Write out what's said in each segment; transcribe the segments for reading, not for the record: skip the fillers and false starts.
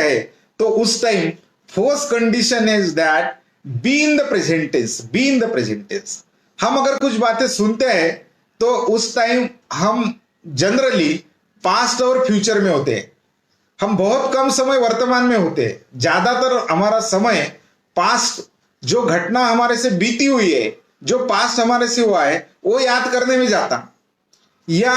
है, तो उस time first condition is that be in the present tense, be in the present tense. हम अगर कुछ बातें सुनते हैं तो उस टाइम हम जनरली पास्ट और फ्यूचर में होते हैं। हम बहुत कम समय वर्तमान में होते हैं, ज्यादातर हमारा समय पास्ट, जो घटना हमारे से बीती हुई है, जो पास्ट हमारे से हुआ है, वो याद करने में जाता। या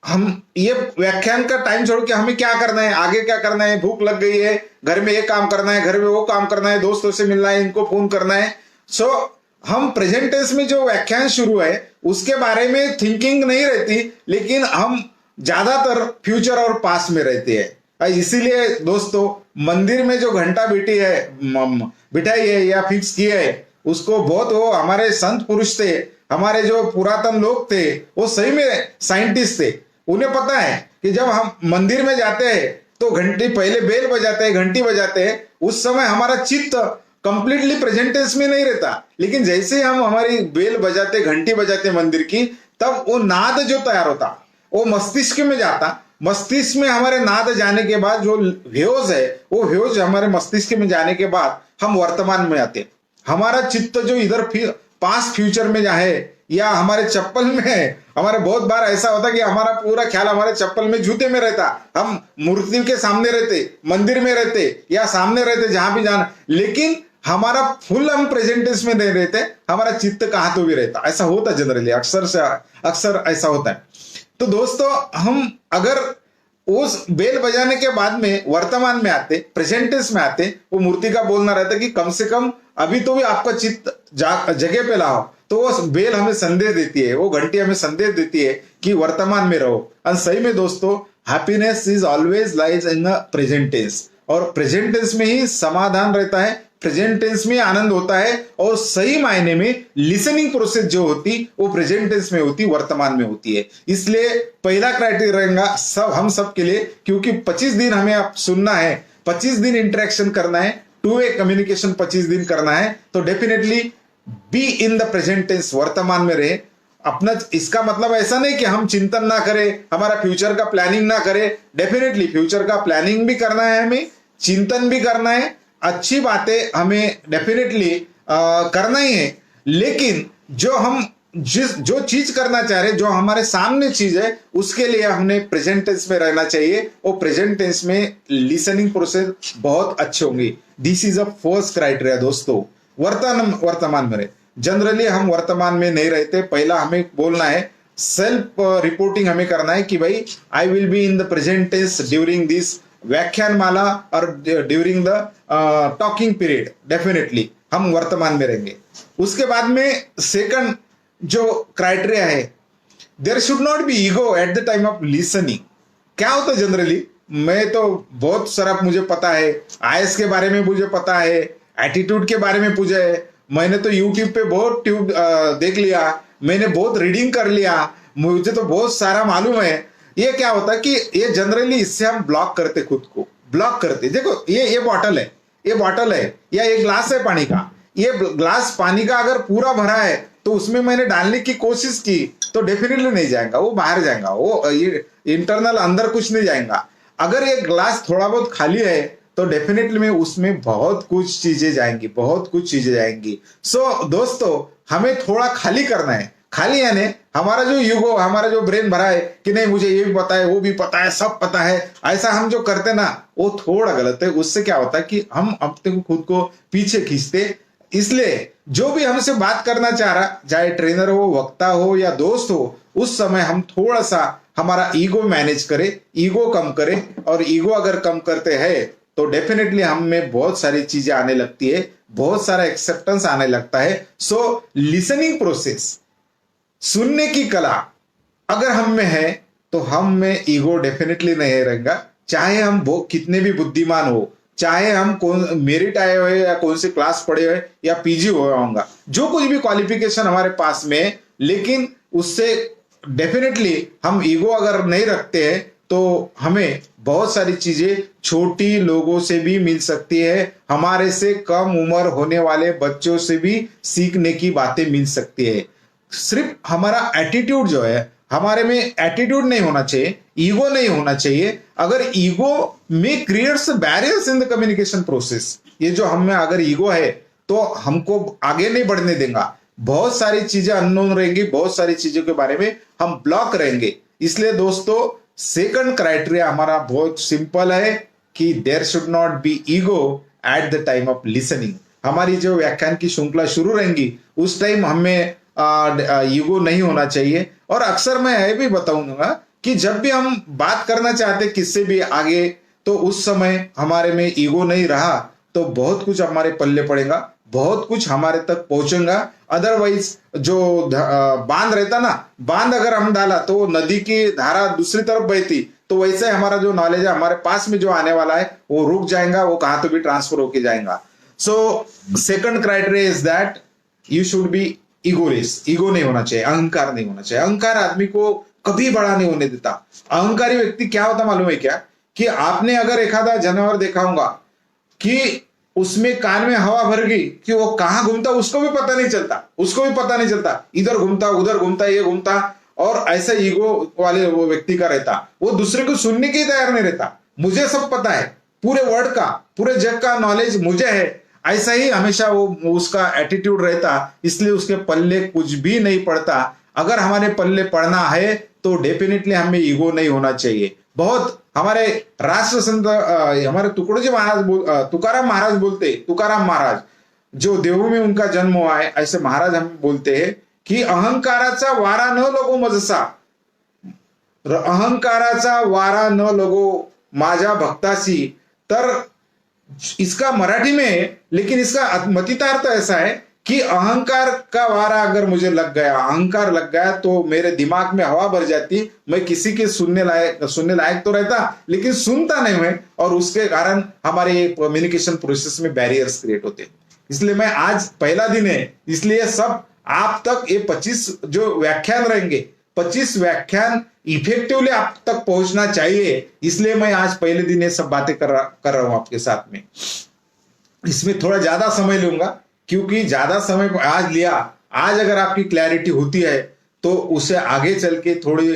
हम ये व्याख्यान का टाइम छोड़ के हमें क्या करना है, आगे क्या करना है, भूख लग गई है, घर में ये काम करना है, घर में वो काम करना है, दोस्तों से मिलना है, इनको फोन करना है। सो हम प्रेजेंट टेंस में जो व्याख्यान शुरू है उसके बारे में थिंकिंग नहीं रहती, लेकिन हम ज्यादातर फ्यूचर और पास्ट में रहते हैं। इसीलिए दोस्तों, मंदिर में जो घंटा बिठाई है या फिक्स किया है, उसको बहुत, वो हमारे संत पुरुष थे, हमारे जो पुरातन लोग थे, वो सही में साइंटिस्ट थे। उन्हें पता है कि जब हम मंदिर में जाते हैं तो घंटी, पहले बेल बजाते हैं, घंटी बजाते हैं, उस समय हमारा चित्त कंप्लीटली प्रेजेंट टेंस में नहीं रहता, लेकिन जैसे ही हम हमारी बेल बजाते, घंटी बजाते मंदिर की, तब वो नाद जो तैयार होता वो मस्तिष्क में जाता। मस्तिष्क में हमारे नाद जाने के बाद जो वेव्स है, वो वेव्स हमारे मस्तिष्क में जाने के बाद हम वर्तमान में आते। हमारा चित्त जो इधर पास्ट फ्यूचर में है, या हमारे चप्पल में है, हमारे बहुत बार ऐसा होता कि हमारा पूरा ख्याल हमारे चप्पल में, जूते में रहता। हम मूर्ति के सामने रहते, मंदिर में रहते, या सामने रहते, जहां भी जाना, लेकिन हमारा फुल हम प्रेजेंट टेंस में नहीं रहते, हमारा चित्त कहां तो भी रहता। ऐसा होता जनरली, अक्सर ऐसा होता है। तो दोस्तों, हम अगर उस बेल बजाने के बाद में वर्तमान में आते, प्रेजेंट टेंस में आते, वो मूर्ति का बोलना रहता कि कम से कम अभी तो भी आपका चित्त जगह पे लाओ। तो वो बेल हमें संदेश देती है, वो घंटी हमें संदेश देती है कि वर्तमान में रहो। और सही में दोस्तों, happiness is always lies in the present tense, और प्रेजेंट टेंस में ही समाधान रहता है, प्रेजेंट टेंस में आनंद होता है, और सही मायने में लिसनिंग प्रोसेस जो होती वो प्रेजेंट टेंस में होती, वर्तमान में होती है। इसलिए पहला क्राइटेरिया रहेगा हम सब के लिए, क्योंकि 25 दिन हमें आप सुनना है, 25 दिन इंटरेक्शन करना है, टू वे कम्युनिकेशन 25 दिन करना है, तो definitely be in the present tense, वर्तमान में रहे अपना। इसका मतलब ऐसा नहीं कि हम चिंतन ना करें, हमारा फ्यूचर का प्लानिंग ना करें। डेफिनेटली फ्यूचर का प्लानिंग भी करना है, हमें चिंतन भी करना है, अच्छी बातें हमें डेफिनेटली करना ही है। लेकिन जो चीज करना चाह रहे, जो हमारे सामने चीज है, उसके लिए हमने प्रेजेंट टेंस में रहना चाहिए, और प्रेजेंट टेंस में लिसनिंग प्रोसेस बहुत अच्छे होंगे। This is a first criteria दोस्तों, वर्तमान में रहे। जनरली हम वर्तमान में नहीं रहते। पहला हमें बोलना है, सेल्फ रिपोर्टिंग हमें करना है कि भाई I will be in the present tense during this व्याख्यान माला और during the talking period. Definitely हम वर्तमान में रहेंगे। उसके बाद में सेकंड जो क्राइटेरिया है, there should not be ego at the time of listening. क्या होता है जनरली, मैं तो बहुत सारा मुझे पता है, आईएएस के बारे में मुझे पता है, एटीट्यूड के बारे में पूछा है, मैंने तो यूट्यूब पे बहुत देख लिया, मैंने बहुत रीडिंग कर लिया, मुझे तो बहुत सारा मालूम है। ये क्या होता है कि ये जनरली इससे हम ब्लॉक करते, खुद को ब्लॉक करते। देखो ये बॉटल है, ये बॉटल है, या एक ग्लास है पानी का, ये ग्लास पानी का अगर पूरा भरा है तो उसमें मैंने डालने की कोशिश की तो डेफिनेटली नहीं जाएगा, वो बाहर जाएगा, वो ये इंटरनल अंदर कुछ नहीं जाएगा। अगर ये ग्लास थोड़ा बहुत खाली है तो डेफिनेटली में उसमें बहुत कुछ चीजें जाएंगी, बहुत कुछ चीजें जाएंगी। सो दोस्तों, हमें थोड़ा खाली करना है। खाली यानी हमारा जो ईगो, हमारा जो ब्रेन भरा है कि नहीं मुझे ये भी पता है, वो भी पता है, सब पता है, ऐसा हम जो करते ना, वो थोड़ा गलत है। उससे क्या होता है कि हम अपने को खुद को पीछे खींचते। इसलिए जो भी हमसे बात करना चाह रहा, चाहे ट्रेनर हो, वक्ता हो या दोस्त हो, उस समय हम थोड़ा सा हमारा ईगो मैनेज करें, ईगो कम करें। और ईगो अगर कम करते हैं तो डेफिनेटली हम में बहुत सारी चीजें आने लगती है, बहुत सारा एक्सेप्टेंस आने लगता है। सो लिसनिंग प्रोसेस, सुनने की कला अगर हम में है तो हम में ईगो डेफिनेटली नहीं रहेगा। चाहे हम कितने भी बुद्धिमान हो, चाहे हम कौन मेरिट आए हुए या कौन सी क्लास पढ़े हुए या पीजी हुआ होगा, जो कुछ भी क्वालिफिकेशन हमारे पास में, लेकिन उससे डेफिनेटली हम ईगो अगर नहीं रखते हैं तो हमें बहुत सारी चीजें छोटी लोगों से भी मिल सकती है, हमारे से कम उम्र होने वाले बच्चों से भी सीखने की बातें मिल सकती है। सिर्फ हमारा एटीट्यूड जो है, हमारे में एटीट्यूड नहीं होना चाहिए, ईगो नहीं होना चाहिए। अगर ईगो में creates barriers in the communication process, ये जो हम में अगर ईगो है तो हमको आगे नहीं बढ़ने देगा। बहुत सारी चीजें अननोन रहेंगी, बहुत सारी चीजों के बारे में हम ब्लॉक रहेंगे। इसलिए दोस्तों सेकंड क्राइटेरिया हमारा बहुत सिंपल है कि there should not be ego at the time of listening. हमारी जो व्याख्यान की श्रृंखला शुरू रहेंगी उस टाइम हमें ईगो नहीं होना चाहिए। और अक्सर मैं यह भी बताऊंगा कि जब भी हम बात करना चाहते किससे भी आगे, तो उस समय हमारे में ईगो नहीं रहा तो बहुत कुछ हमारे पल्ले पड़ेगा, बहुत कुछ हमारे तक पहुंचेगा। अदरवाइज जो बांध रहता ना, बांध अगर हम डाला तो नदी की धारा दूसरी तरफ बहती, तो वैसे हमारा जो नॉलेज है हमारे पास में जो आने वाला है वो रुक जाएगा, वो कहां तो भी ट्रांसफर होके जाएगा। So second criteria is that you should be egoless. Ego नहीं होना चाहिए, अहंकार नहीं होना चाहिए। अहंकार आदमी को कभी बड़ा नहीं होने देता। अहंकारी व्यक्ति क्या होता मालूम है क्या, कि आपने अगर एखादा जानवर देखा होगा कि उसमें कान में हवा भर गई कि वो कहां घूमता उसको भी पता नहीं चलता, उसको भी पता नहीं चलता, इधर घूमता उधर घूमता ये घूमता। और ऐसा ईगो वाले वो व्यक्ति का रहता, वो दूसरे को सुनने के तैयार नहीं रहता। मुझे सब पता है, पूरे वर्ल्ड का पूरे जग का नॉलेज मुझे है, ऐसा ही हमेशा वो उसका एटीट्यूड रहता। इसलिए उसके पल्ले कुछ भी नहीं पड़ता। अगर हमारे पल्ले पड़ना है तो डेफिनेटली हमें ईगो नहीं होना चाहिए। बहुत हमारे राष्ट्र संत हमारे तुकडोजी महाराज तुकाराम महाराज बोलते, तुकाराम महाराज जो देहू में उनका जन्म हुआ है, ऐसे महाराज हम बोलते हैं की अहंकाराचा वारा न लगो मजसा, अहंकाराचा वारा न लगो माझ्या भक्तासी। तर इसका मराठी में, लेकिन इसका मतितार्थ ऐसा है कि अहंकार का वारा अगर मुझे लग गया, अहंकार लग गया तो मेरे दिमाग में हवा भर जाती, मैं किसी के सुनने लायक तो रहता लेकिन सुनता नहीं मैं, और उसके कारण हमारे कम्युनिकेशन प्रोसेस में बैरियर्स क्रिएट होते। इसलिए मैं आज पहला दिन है, इसलिए सब आप तक ये 25 जो व्याख्यान रहेंगे, 25 व्याख्यान इफेक्टिवली आप तक पहुंचना चाहिए। इसलिए मैं आज पहले दिन ये सब बातें कर रहा हूं आपके साथ में। इसमें थोड़ा ज्यादा समय लूंगा क्योंकि ज्यादा समय आज लिया, आज अगर आपकी क्लैरिटी होती है तो उसे आगे चल के थोड़ी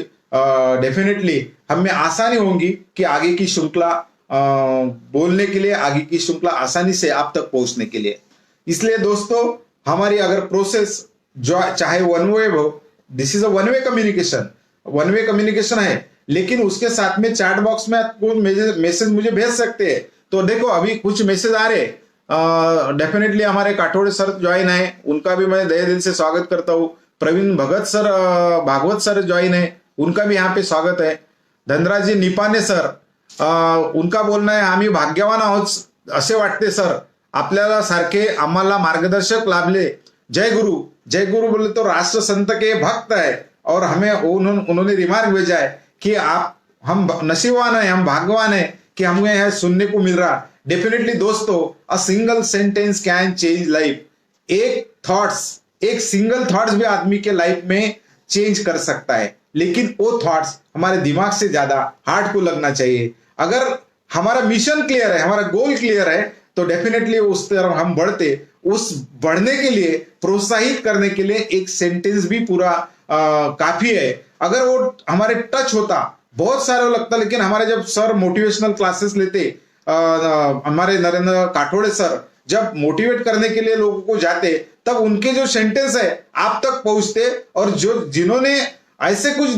डेफिनेटली हमें आसानी होगी कि आगे की श्रृंखला बोलने के लिए, आगे की श्रृंखला आसानी से आप तक पहुंचने के लिए। इसलिए दोस्तों हमारी अगर प्रोसेस जो चाहे वन वे हो, this is a one way communication, one way communication है, लेकिन उसके साथ में चैट बॉक्स में आपको मैसेज मुझे भेज सकते हैं। तो देखो अभी कुछ मैसेज आ रहे, डेफिनेटली हमारे काठोड़े सर ज्वाइन है, उनका भी मैं दया दिल से स्वागत करता हूँ। प्रवीण भगत सर, भागवत सर ज्वाइन है, उनका भी यहाँ पे स्वागत है। धनराजी निपाने सर, उनका बोलणं आहे आम्ही भाग्यवान आहोत असे वाटते सर, आपल्याला सारखे आम्हाला मार्गदर्शक लाभले। जय गुरु, जय गुरु बोले तो राष्ट्र संत के भक्त है, और हमें उन्होंने रिमार्क भेजा है कि आप हम नसीबवान है, हम भाग्यवान है कि हमें यह सुनने को मिल रहा। डेफिनेटली दोस्तों, a single sentence can change life. एक थॉट्स, एक सिंगल थॉट्स भी आदमी के लाइफ में चेंज कर सकता है, लेकिन वो थॉट्स हमारे दिमाग से ज्यादा हार्ट को लगना चाहिए। अगर हमारा मिशन क्लियर है, हमारा गोल क्लियर है, तो डेफिनेटली उस तरफ हम बढ़ते। उस बढ़ने के लिए, प्रोत्साहित करने के लिए एक सेंटेंस भी पूरा काफी है। अगर वो हमारे टच होता, बहुत सारे लगता, लेकिन हमारे जब सर मोटिवेशनल क्लासेस लेते, हमारे नरेंद्र काठोड़े सर जब मोटिवेट करने के लिए लोगों को जाते, तब उनके जो सेंटेंस है आप तक पहुंचते। और जो जिन्होंने ऐसे कुछ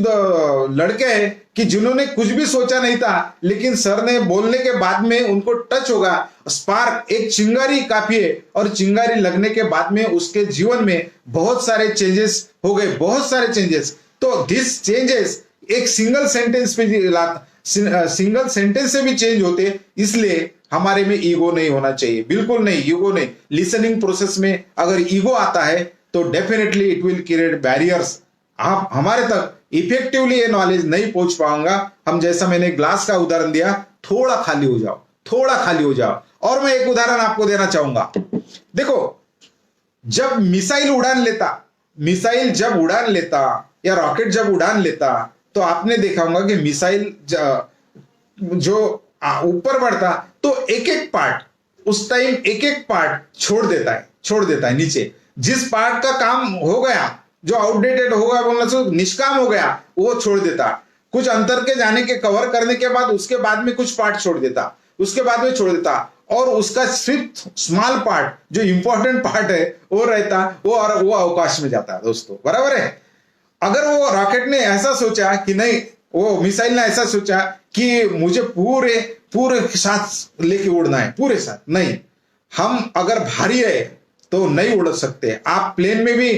लड़के हैं कि जिन्होंने कुछ भी सोचा नहीं था, लेकिन सर ने बोलने के बाद में उनको टच होगा, स्पार्क, एक चिंगारी काफी है, और चिंगारी लगने के बाद में उसके जीवन में बहुत सारे चेंजेस हो गए, बहुत सारे चेंजेस। तो दिस चेंजेस एक सिंगल सेंटेंस पे सिंगल सेंटेंस से भी चेंज होते। इसलिए हमारे में ईगो नहीं होना चाहिए, बिल्कुल नहीं, ईगो नहीं। लिसनिंग प्रोसेस में अगर ईगो आता है तो definitely it will create barriers. आप हमारे तक इफेक्टिवली ये नॉलेज नहीं पहुंच पाऊंगा। हम जैसा मैंने ग्लास का उदाहरण दिया, थोड़ा खाली हो जाओ, थोड़ा खाली हो जाओ। और मैं एक उदाहरण आपको देना चाहूंगा। देखो, जब मिसाइल उड़ान लेता, मिसाइल जब उड़ान लेता या रॉकेट जब उड़ान लेता, तो आपने देखा होगा कि मिसाइल जो ऊपर बढ़ता तो एक एक पार्ट, उस टाइम एक एक पार्ट छोड़ देता है नीचे। जिस पार्ट का काम हो गया जो आउटडेटेड होगा बोलना से निष्काम हो गया वो छोड़ देता, कुछ अंतर के जाने के कवर करने के बाद उसके बाद में कुछ पार्ट छोड़ देता, उसके बाद में छोड़ देता, और उसका सिर्फ स्मॉल पार्ट जो इंपॉर्टेंट पार्ट है वो रहता, वो और वो अवकाश में जाता दोस्तों, बराबर है। अगर वो रॉकेट ने ऐसा सोचा कि नहीं, वो मिसाइल ने ऐसा सोचा कि मुझे पूरे पूरे साथ लेके उड़ना है, पूरे साथ नहीं, हम अगर भारी है तो नहीं उड़ सकते। आप प्लेन में भी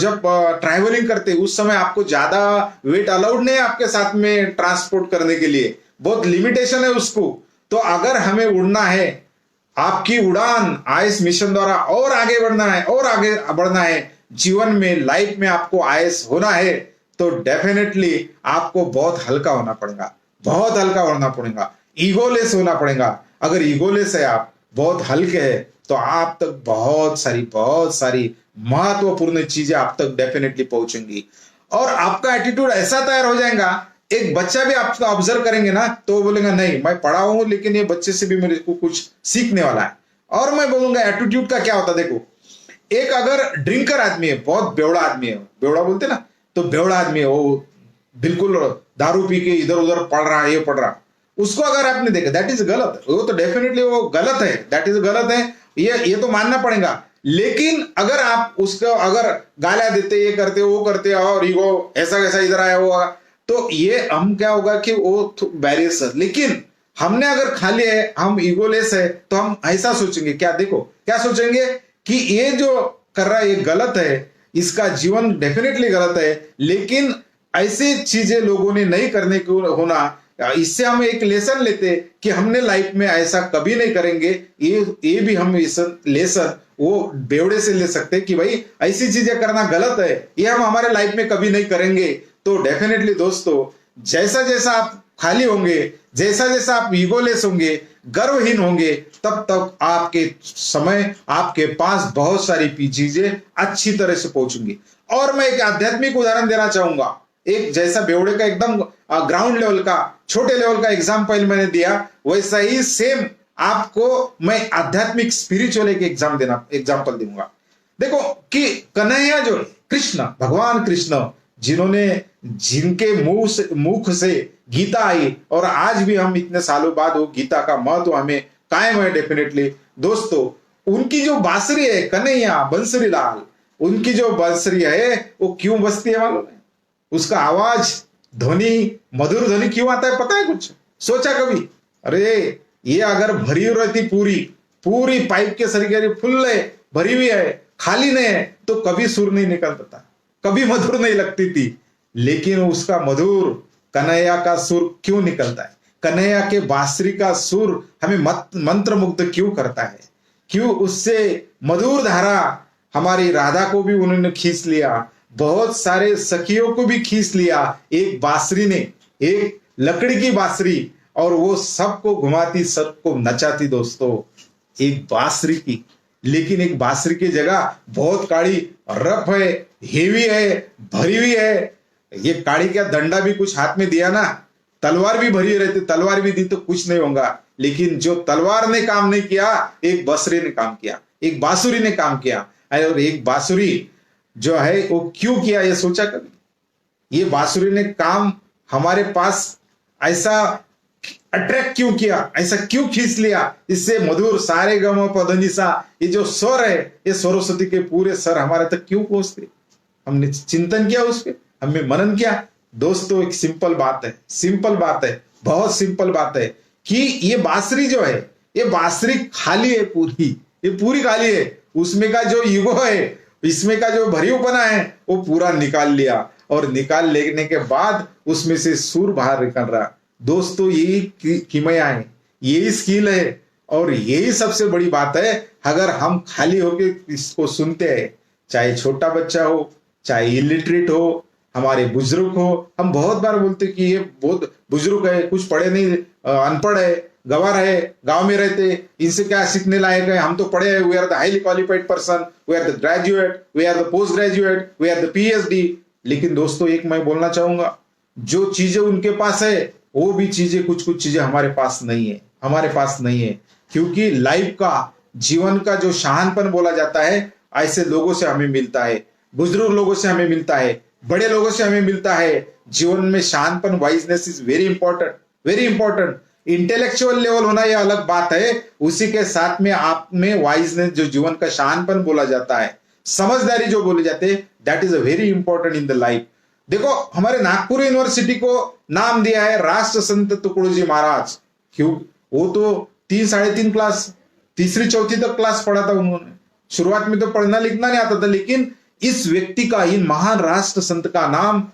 जब ट्रैवलिंग करते उस समय आपको ज्यादा वेट अलाउड नहीं है आपके साथ में ट्रांसपोर्ट करने के लिए, बहुत लिमिटेशन है उसको। तो अगर हमें उड़ना है, आपकी उड़ान आईएस मिशन द्वारा और आगे बढ़ना है और आगे बढ़ना है, जीवन में लाइफ में आपको आईएस होना है, तो डेफिनेटली आपको बहुत हल्का होना पड़ेगा, बहुत हल्का होना पड़ेगा, ईगोलेस होना पड़ेगा। अगर ईगोलेस है, आप बहुत हल्के है, तो आप तक बहुत सारी महत्वपूर्ण चीजें आप तक डेफिनेटली पहुंचेंगी, और आपका एटीट्यूड ऐसा तैयार हो जाएगा। एक बच्चा भी आपको ऑब्जर्व करेंगे ना तो वो बोलेगा नहीं मैं पढ़ा हूं लेकिन ये बच्चे से भी मेरे को कुछ सीखने वाला है। और मैं बोलूंगा एटीट्यूड का क्या होता है, देखो एक अगर ड्रिंकर आदमी है, बहुत बेवड़ा आदमी है, बेवड़ा बोलते ना, तो बेवड़ा आदमी है वो, बिल्कुल दारू पी के इधर उधर पढ़ रहा है, ये पढ़ रहा, उसको अगर आपने देखा दैट इज गलत, वो तो डेफिनेटली वो गलत है, दैट इज गलत है, ये तो मानना पड़ेगा। लेकिन अगर आप उसको अगर गालियां देते, ये करते वो करते, और ईगो ऐसा कैसा इधर आया हुआ, तो ये हम क्या होगा कि वो बैरियर्स है। लेकिन हमने अगर खाली है, हम ईगोलेस है, तो हम ऐसा सोचेंगे, क्या देखो क्या सोचेंगे कि ये जो कर रहा है ये गलत है, इसका जीवन डेफिनेटली गलत है, लेकिन ऐसी चीजें लोगों ने नहीं करने को होना, इससे हम एक लेसन लेते कि हमने लाइफ में ऐसा कभी नहीं करेंगे। ये भी हम लेसन वो बेवड़े से ले सकते कि भाई ऐसी चीजें करना गलत है, ये हम हमारे लाइफ में कभी नहीं करेंगे। तो डेफिनेटली दोस्तों, जैसा जैसा आप खाली होंगे, जैसा जैसा आप ईगोलेस होंगे, गर्वहीन होंगे, तब तक आपके समय आपके पास बहुत सारी चीजें अच्छी तरह से पहुंचेंगी। और मैं एक आध्यात्मिक उदाहरण देना चाहूंगा, एक जैसा बेवड़े का एकदम ग्राउंड लेवल का छोटे लेवल का एग्जाम्पल मैंने दिया, वैसा ही सेम आपको मैं आध्यात्मिक स्पिरिचुअल एक एग्जाम्पल दूंगा। देखो कि कन्हैया जो कृष्ण, भगवान कृष्ण, जिनके मुख से गीता आई, और आज भी हम इतने सालों बाद वो गीता का महत्व हमें कायम है डेफिनेटली दोस्तों। उनकी जो बांसुरी है, कन्हैया बंसुरी लाल, उनकी जो बांसुरी है वो क्यों बजती है मालूम है? उसका आवाज ध्वनि, मधुर ध्वनि क्यों आता है पता है? कुछ सोचा कभी? अरे ये अगर भरी रहती पूरी पूरी पाइप के सरीके फुल है, भरी हुई है, खाली नहीं है, तो कभी सुर नहीं निकलता, कभी मधुर नहीं लगती थी। लेकिन उसका मधुर कन्हैया का सुर क्यों निकलता है? कन्हैया के बांसुरी का सुर हमें मंत्र मुग्ध क्यों करता है? क्यों उससे मधुर धारा हमारी राधा को भी उन्होंने खींच लिया, बहुत सारे सखियों को भी खींच लिया एक बांसुरी ने, एक लकड़ी की बांसुरी, और वो सबको घुमाती, सबको नचाती दोस्तों, एक बांसुरी की। लेकिन एक बांसुरी की जगह बहुत काड़ी, रफ है, हेवी है, भरी हुई है। ये काड़ी क्या डंडा भी कुछ हाथ में दिया ना, तलवार भी भरी रहती, तलवार भी दी तो कुछ नहीं होगा। लेकिन जो तलवार ने काम नहीं किया, एक बांसुरी ने काम किया, एक बांसुरी ने काम किया। और एक बांसुरी जो है वो क्यों किया, ये सोचा कभी? ये बांसुरी ने काम हमारे पास ऐसा अट्रैक्ट क्यों किया, ऐसा क्यों खींच लिया? इससे मधुर सारे गम पधनिसा, ये जो स्वर है, ये सरस्वती के पूरे स्वर हमारे तक क्यों पहुंचते? हमने चिंतन किया उस पर, हमने मनन किया दोस्तों? एक सिंपल बात है, सिंपल बात है, बहुत सिंपल बात है कि ये बांसुरी जो है, ये बांसुरी खाली है, पूरी, ये पूरी खाली है। उसमें का जो ईगो है, इसमें का जो भरीपना है, वो पूरा निकाल लिया, और निकाल लेने के बाद उसमें से सुर बाहर निकल रहा। दोस्तों यही किमया है, यही स्किल है, और यही सबसे बड़ी बात है। अगर हम खाली होके इसको सुनते हैं, चाहे छोटा बच्चा हो, चाहे इलिटरेट हो, हमारे बुजुर्ग हो, हम बहुत बार बोलते कि ये बहुत बुजुर्ग है, कुछ पढ़े नहीं, अनपढ़ है, गंवार है, गांव में रहते, इनसे क्या सीखने लायक है? हम तो पढ़े हैं, we are the highly qualified person, we are the graduate, we are the post graduate, we are the PhD. लेकिन दोस्तों एक मैं बोलना चाहूंगा, जो चीजें उनके पास है वो भी चीजें, कुछ कुछ चीजें हमारे पास नहीं है, हमारे पास नहीं है। क्योंकि लाइफ का, जीवन का जो शानपन बोला जाता है, ऐसे लोगों से हमें मिलता है। बुजुर्ग लोगों से हमें मिलता है, बड़े लोगों से हमें मिलता है। जीवन में शांतपन, wiseness is very important, very important. Intellectual level होना यह अलग बात है, उसी के साथ में आप में वाइजनेस, जो जीवन का शानपन बोला जाता है, समझदारी जो बोले जाते हैं, that is a very important in the life. देखो, हमारे नागपुर यूनिवर्सिटी को नाम दिया है राष्ट्र संत तुकडोजी महाराज। क्यों? वो तो 3 साढ़े 3 क्लास, तीसरी चौथी तक क्लास पढ़ा था उन्होंने। शुरुआत में तो पढ़ना लिखना नहीं आता था, लेकिन इस व्यक्ति का, इन महान राष्ट्र संत का नाम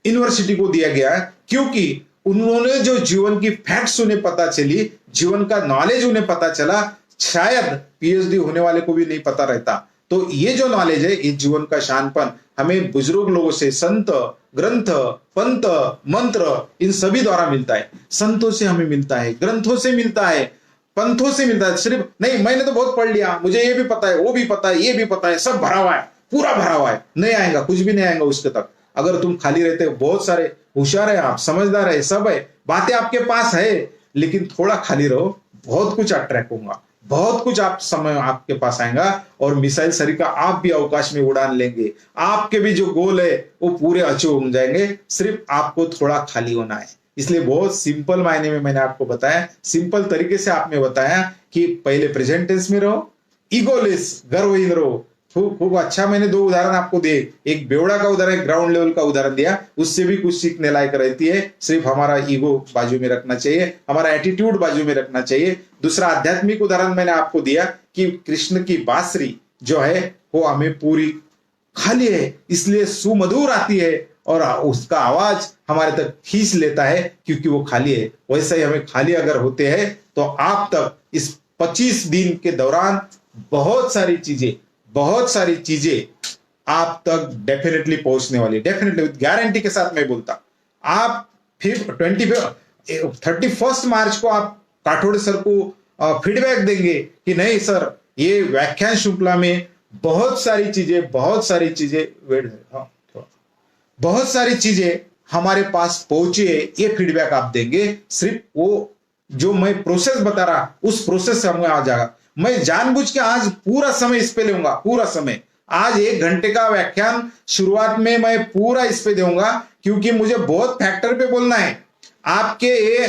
यूनिवर्सिटी को दिया गया है, क्योंकि उन्होंने जो जीवन की फैक्ट्स उन्हें पता चली, जीवन का नॉलेज उन्हें पता चला, शायद पीएचडी होने वाले को भी नहीं पता रहता। तो ये जो नॉलेज है, ये जीवन का शानपन हमें बुजुर्ग लोगों से, संत, ग्रंथ, पंथ, मंत्र, इन सभी द्वारा मिलता है। संतों से हमें मिलता है, ग्रंथों से मिलता है, पंथों से मिलता है। सिर्फ नहीं मैंने तो बहुत पढ़ लिया, मुझे ये भी पता है, वो भी पता है, ये भी पता है, सब भरा हुआ है, पूरा भरा हुआ है, नहीं आएगा, कुछ भी नहीं आएगा उसके तक। अगर तुम खाली रहते हो, बहुत सारे होशियार है आप, समझदार है, सब है, बातें आपके पास है, लेकिन थोड़ा खाली रहो, बहुत कुछ अट्रैक्ट होगा, बहुत कुछ आप समय आपके पास आएगा, और मिसाइल सरी का आप भी अवकाश में उड़ान लेंगे। आपके भी जो गोल है वो पूरे अचीव हो जाएंगे, सिर्फ आपको थोड़ा खाली होना है। इसलिए बहुत सिंपल मायने में मैंने आपको बताया, सिंपल तरीके से आपने बताया कि पहले प्रेजेंट टेंस में रहो, ईगोलेस, गर्वहीन रहो। खूब अच्छा मैंने 2 उदाहरण आपको दिए, एक बेवड़ा का उदाहरण, एक ग्राउंड लेवल का उदाहरण दिया, उससे भी कुछ सीखने लायक रहती है। सिर्फ हमारा ईगो बाजू में रखना चाहिए, हमारा एटीट्यूड बाजू में रखना चाहिए। दूसरा आध्यात्मिक उदाहरण मैंने आपको दिया कि कृष्ण की बांसुरी जो है वो हमें पूरी खाली है, इसलिए सुमधुर आती है और उसका आवाज हमारे तक खींच लेता है, क्योंकि वो खाली है। वैसे ही हमें खाली अगर होते हैं तो आप तक इस 25 दिन के दौरान बहुत सारी चीजें आप तक डेफिनेटली पहुंचने वाली, डेफिनेटली विद गारंटी के साथ मैं बोलता। आप फिर 31 मार्च को आप काठोड़े सर को फीडबैक देंगे कि नहीं सर, ये व्याख्यान श्रृंखला में बहुत सारी चीजें हमारे पास पहुंची है, ये फीडबैक आप देंगे। सिर्फ वो जो मैं प्रोसेस बता रहा, उस प्रोसेस से हमें आ जाएगा। मैं जानबूझ के आज पूरा समय इस पे लूंगा, पूरा समय, आज 1 घंटे का व्याख्यान शुरुआत में मैं पूरा इस पे दूंगा, क्योंकि मुझे बहुत फैक्टर पे बोलना है। आपके ये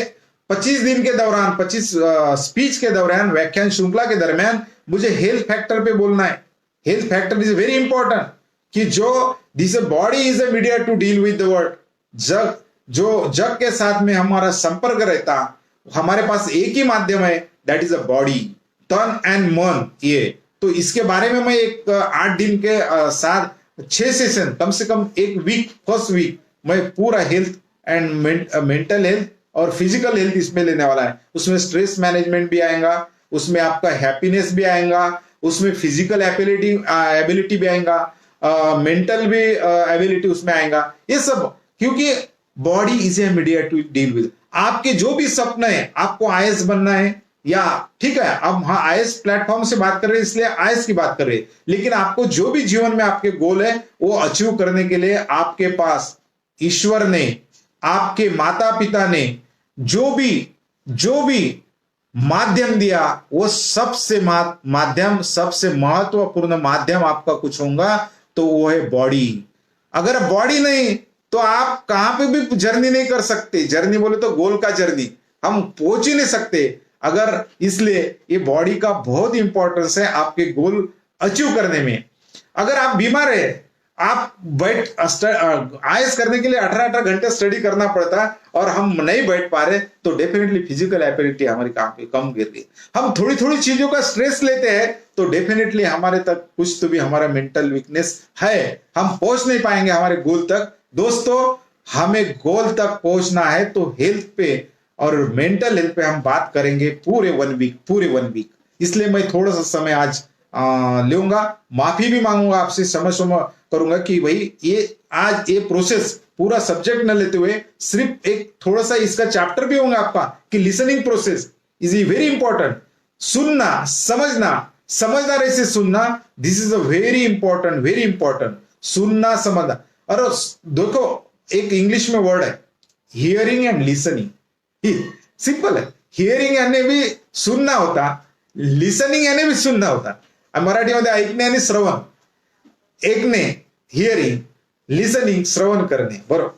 25 दिन के दौरान, 25 स्पीच के दौरान, व्याख्यान श्रृंखला के दरमियान मुझे हेल्थ फैक्टर पे बोलना है। Health factor is very important, कि जो this body is a media to deal with the world. जग के साथ में हमारा संपर्क रहता, हमारे पास एक ही माध्यम है, दैट इज अ बॉडी, तन एंड मन। ये तो इसके बारे में मैं एक 8 दिन के साथ 6 सेशन, कम से कम 1 वीक, फर्स्ट वीक मैं पूरा हेल्थ एंड मेंटल हेल्थ और फिजिकल हेल्थ इसमें लेने वाला है। उसमें स्ट्रेस मैनेजमेंट भी आएगा, उसमें आपका हैप्पीनेस भी आएगा, उसमें फिजिकल एबिलिटी भी आएगा, मेंटल भी एबिलिटी उसमें आएगा, ये सब। क्योंकि body is a media to deal with. आपके जो भी सपने हैं, आपको आईएएस बनना है, या ठीक है, अब हाँ आईएएस प्लेटफॉर्म से बात कर रहे हैं इसलिए आईएएस की बात कर रहे हैं, लेकिन आपको जो भी जीवन में आपके गोल है वो अचीव करने के लिए आपके पास ईश्वर ने, आपके माता पिता ने जो भी माध्यम दिया, वो सबसे महत्वपूर्ण माध्यम आपका कुछ होगा, तो वो है बॉडी। अगर बॉडी नहीं तो आप कहां पे भी जर्नी नहीं कर सकते। जर्नी बोले तो गोल का जर्नी, हम पहुंच ही नहीं सकते अगर, इसलिए ये बॉडी का बहुत इंपॉर्टेंस है आपके गोल अचीव करने में। अगर आप बीमार है, आप आईएएस करने के लिए 18 घंटे स्टडी करना पड़ता है और हम नहीं बैठ पा रहे, तो डेफिनेटली फिजिकल एबिलिटी हमारी कम गिर गई। हम थोड़ी चीजों का स्ट्रेस लेते हैं तो डेफिनेटली हमारे तक कुछ तो भी हमारा मेंटल वीकनेस है, हम पहुंच नहीं पाएंगे हमारे गोल तक। दोस्तों, हमें गोल तक पहुंचना है तो हेल्थ पे और मेंटल हेल्थ पे हम बात करेंगे पूरे 1 वीक। इसलिए मैं थोड़ा सा समय आज लूंगा, माफी भी मांगूंगा आपसे, क्षमा करूंगा कि भाई आज ये प्रोसेस पूरा सब्जेक्ट न लेते हुए सिर्फ एक थोड़ा सा इसका चैप्टर भी होगा आपका, कि listening process is very important. सुनना, समझना, समझदारी से सुनना, this is a very important. सुनना, समझना। और देखो, एक इंग्लिश में वर्ड है हियरिंग एंड लिसनिंग, सिंपल है। हियरिंग यानी भी सुनना होता, लिसनिंग यानी भी सुनना होता। मराठीमध्ये ऐकणे आणि श्रवण, ऐकणे हियरिंग, लिसनिंग, श्रवण करणे, बरोबर।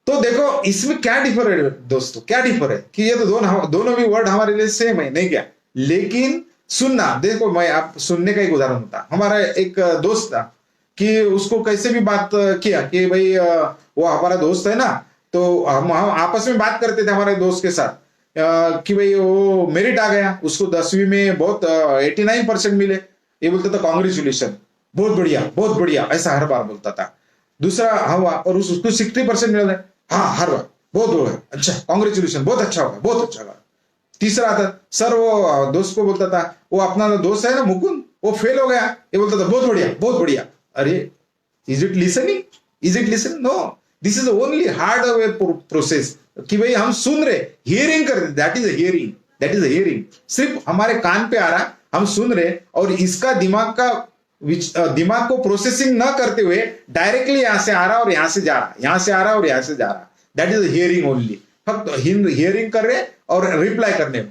तो देखो इसमें क्या डिफर है दोस्तों, क्या डिफर है कि ये तो दोनों भी वर्ड हमारे लिए सेम है, नहीं क्या? लेकिन सुनना, देखो मैं आप सुनने का एक उदाहरण होता, हमारा एक दोस्त था कि उसको कैसे भी बात किया कि भाई वो हमारा दोस्त है ना, तो हम आपस में बात करते थे हमारे दोस्त के साथ कि भाई वो मेरिट आ गया, उसको 10वीं में बहुत 89% मिले। ये बोलता था कॉन्ग्रेचुलेशन, बहुत बढ़िया बहुत बढ़िया, ऐसा हर बार बोलता था। दूसरा हुआ और उसको 60% मिला, हाँ हर बार बहुत बढ़िया, अच्छा कॉन्ग्रेचुलेशन, बहुत अच्छा होगा, बहुत अच्छा होगा। तीसरा था सर, वो दोस्त को बोलता था, वो अपना दोस्त है ना मुकुंद, वो फेल हो गया, ये बोलता था बहुत बढ़िया बहुत बढ़िया। अरे is it listening? Is it listening? No, this is only hardware process कि भाई हम सुन रहे, हियरिंग कर रहे, that is a hearing, that is a hearing. सिर्फ हमारे कान पे आ रहा, हम सुन रहे और इसका दिमाग को प्रोसेसिंग ना करते हुए डायरेक्टली यहां से आ रहा और यहां से जा रहा, यहां से आ रहा और यहां से जा रहा, दैट इज हियरिंग ओनली। फक्त हियरिंग कर रहे और रिप्लाई करने,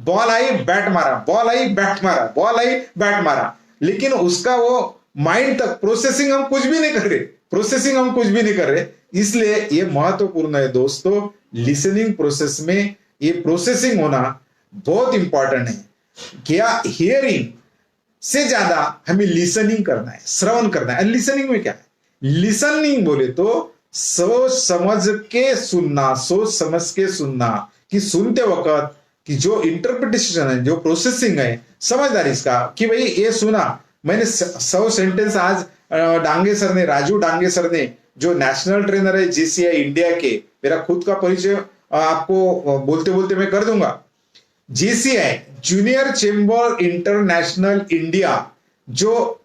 बॉल आई बैट मारा, बॉल आई बैट मारा, बॉल आई बैट मारा, लेकिन उसका वो माइंड तक प्रोसेसिंग हम कुछ भी नहीं कर रहे, प्रोसेसिंग हम कुछ भी नहीं कर रहे। इसलिए ये महत्वपूर्ण है दोस्तों, लिसनिंग प्रोसेस में ये प्रोसेसिंग होना बहुत इंपॉर्टेंट है। क्या हियरिंग से ज्यादा हमें लिसनिंग करना है, श्रवण करना है। लिसनिंग में क्या है? लिसनिंग बोले तो सोच समझ के सुनना, सोच समझ के सुनना, कि सुनते वक्त कि जो इंटरप्रिटेशन है, जो प्रोसेसिंग है, समझदारी इसका कि भाई ये सुना मैंने 100 सेंटेंस आज डांगे सर ने, राजू डांगे सर ने, जो नेशनल ट्रेनर है जीसीआई इंडिया के, मेरा खुद का परिचय आपको बोलते बोलते मैं कर दूंगा। GCI junior chamber international India, जो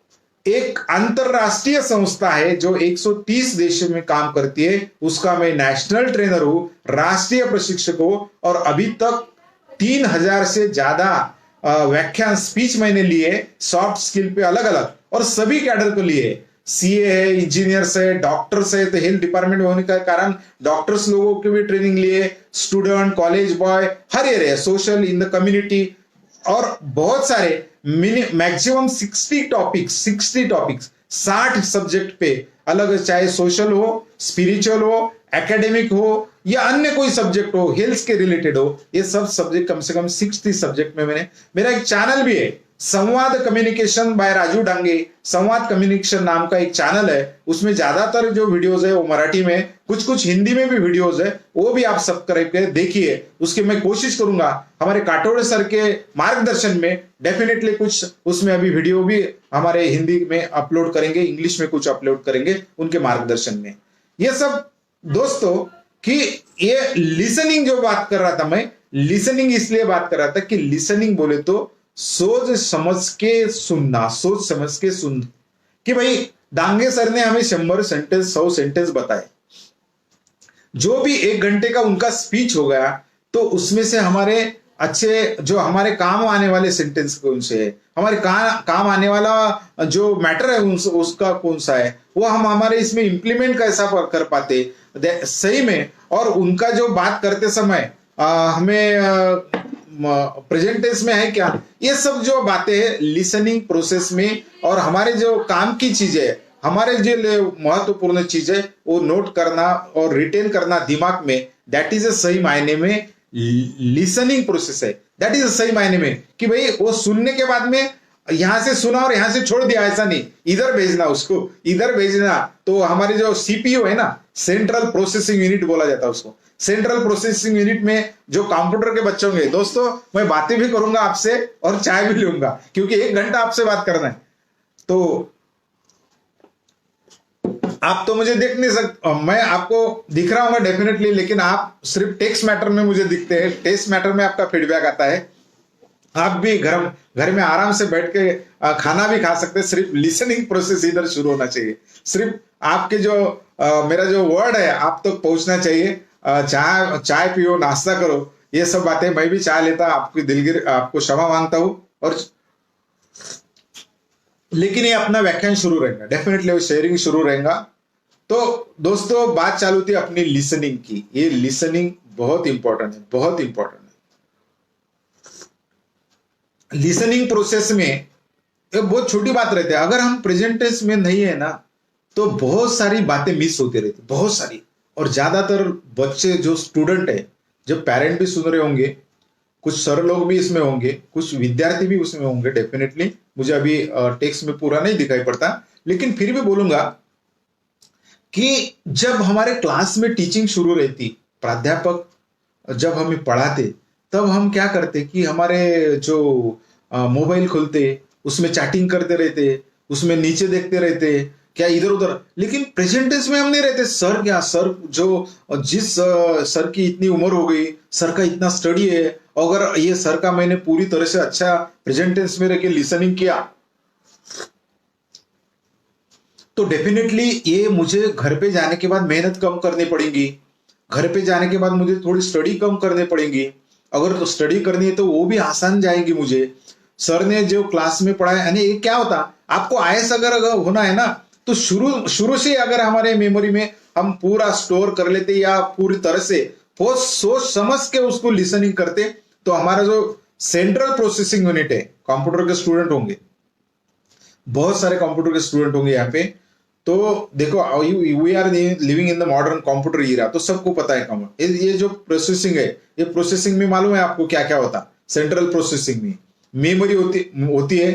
एक अंतरराष्ट्रीय संस्था है जो 130 देशों में काम करती है, उसका मैं नेशनल ट्रेनर हूं, राष्ट्रीय प्रशिक्षक हूं, और अभी तक 3000 से ज्यादा व्याख्यान स्पीच मैंने लिए सॉफ्ट स्किल पे अलग अलग, और सभी कैडर को लिए। सीए है, इंजीनियर्स है, डॉक्टर्स है, तो हेल्थ डिपार्टमेंट में होने का कारण डॉक्टर्स लोगों की भी ट्रेनिंग लिए, student, college boy, her area, social in the community, और बहुत सारे मैक्सिमम 60 टॉपिक्स 60 सब्जेक्ट पे अलग, चाहे सोशल हो, स्पिरिचुअल हो, एकेडमिक हो या अन्य कोई सब्जेक्ट हो, हेल्थ के रिलेटेड हो, ये सब सब्जेक्ट कम से कम 60 सब्जेक्ट में मैंने, मेरा एक चैनल भी है, संवाद कम्युनिकेशन बाय राजू डांगे, संवाद कम्युनिकेशन नाम का एक चैनल है। उसमें ज्यादातर जो वीडियोस है वो मराठी में, कुछ कुछ हिंदी में भी वीडियोस है, वो भी आप सब्सक्राइब करके देखिए। उसकी मैं कोशिश करूंगा हमारे काटोड़े सर के मार्गदर्शन में डेफिनेटली कुछ उसमें अभी वीडियो भी हमारे हिंदी में अपलोड करेंगे, इंग्लिश में कुछ अपलोड करेंगे उनके मार्गदर्शन में। ये सब दोस्तों कि ये लिसनिंग जो बात कर रहा था मैं, लिसनिंग इसलिए बात कर रहा था कि लिसनिंग बोले तो सोच समझ के सुनना, सोच समझ के सुन, कि भाई डांगे सर ने हमें 100 सेंटेंस 100 सेंटेंस बताए, जो भी 1 घंटे का उनका स्पीच हो गया, तो उसमें से हमारे अच्छे जो हमारे काम आने वाले सेंटेंस कौन से है, हमारे काम आने वाला जो मैटर है उसका कौन सा है, वो हम हमारे इसमें इंप्लीमेंट कैसा कर पाते सही में। और उनका जो बात करते समय हमें प्रेजेंटेंस में है क्या, ये सब जो बातें हैं लिसनिंग प्रोसेस में, और हमारे जो काम की चीजें, हमारे जो महत्वपूर्ण चीजें वो नोट करना और रिटेन करना दिमाग में, दैट इज सही मायने में लिसनिंग प्रोसेस है। दैट इज सही मायने में कि भाई वो सुनने के बाद में यहां से सुना और यहां से छोड़ दिया, ऐसा नहीं, इधर भेजना, उसको इधर भेजना। तो हमारे जो सीपीयू है ना, सेंट्रल प्रोसेसिंग यूनिट बोला जाता है उसको, सेंट्रल प्रोसेसिंग यूनिट में जो कंप्यूटर के बच्चे होंगे दोस्तों, मैं बातें भी करूंगा आपसे और चाय भी लूंगा, क्योंकि 1 घंटा आपसे बात करना है। तो आप तो मुझे देख नहीं सकते, मैं आपको दिख रहा हूँ डेफिनेटली, लेकिन आप सिर्फ टेक्स्ट मैटर में मुझे दिखते हैं, टेक्स्ट मैटर में आपका फीडबैक आता है। आप भी घर में आराम से बैठ के खाना भी खा सकते हैं, सिर्फ लिसनिंग प्रोसेस इधर शुरू होना चाहिए। सिर्फ आपके जो मेरा जो वर्ड है आप तक पहुंचना चाहिए। चाय पियो, नाश्ता करो, ये सब बातें, मैं भी चाय लेता, आपकी दिलगिर आपको क्षमा मांगता हूं। और लेकिन ये अपना व्याख्यान शुरू रहेगा, डेफिनेटली शेयरिंग शुरू रहेगा। तो दोस्तों बात चालू थी अपनी लिसनिंग की, ये लिसनिंग बहुत इंपॉर्टेंट है, बहुत इंपॉर्टेंट है। लिसनिंग प्रोसेस में एक बहुत छोटी बात रहती है, अगर हम प्रेजेंटेंस में नहीं है ना, तो बहुत सारी बातें मिस होती रहती, बहुत सारी। और ज्यादातर बच्चे जो स्टूडेंट है, जब पेरेंट भी सुन रहे होंगे, कुछ सर लोग भी इसमें होंगे, कुछ विद्यार्थी भी उसमें होंगे डेफिनेटली, मुझे अभी टेक्स्ट में पूरा नहीं दिखाई पड़ता, लेकिन फिर भी बोलूंगा कि जब हमारे क्लास में टीचिंग शुरू रहती, प्राध्यापक जब हमें पढ़ाते, तब हम क्या करते कि हमारे जो मोबाइल खोलते, उसमें चैटिंग करते रहते, उसमें नीचे देखते रहते, क्या इधर उधर, लेकिन प्रेजेंट टेंस में हम नहीं रहते। सर क्या, सर जो जिस सर की इतनी उम्र हो गई, सर का इतना स्टडी है, अगर ये सर का मैंने पूरी तरह से अच्छा प्रेजेंट टेंस में रह के लिसनिंग किया, तो डेफिनेटली ये मुझे घर पे जाने के बाद मेहनत कम करनी पड़ेगी, घर पे जाने के बाद मुझे थोड़ी स्टडी कम करनी पड़ेगी। अगर तो स्टडी करनी है तो वो भी आसान जाएगी मुझे। सर ने जो क्लास में पढ़ाया, यानी ये क्या होता, आपको आईएएस अगर होना है ना, तो शुरू शुरू से अगर हमारे मेमोरी में हम पूरा स्टोर कर लेते, या पूरी तरह से सोच समझ के उसको लिसनिंग करते, तो हमारा जो सेंट्रल प्रोसेसिंग यूनिट है, कंप्यूटर के स्टूडेंट होंगे, बहुत सारे कंप्यूटर के स्टूडेंट होंगे यहाँ पे, तो देखो we are living in the modern computer era, तो सबको पता है ये जो प्रोसेसिंग है, ये प्रोसेसिंग में मालूम है आपको क्या क्या होता। सेंट्रल प्रोसेसिंग में मेमोरी होती है,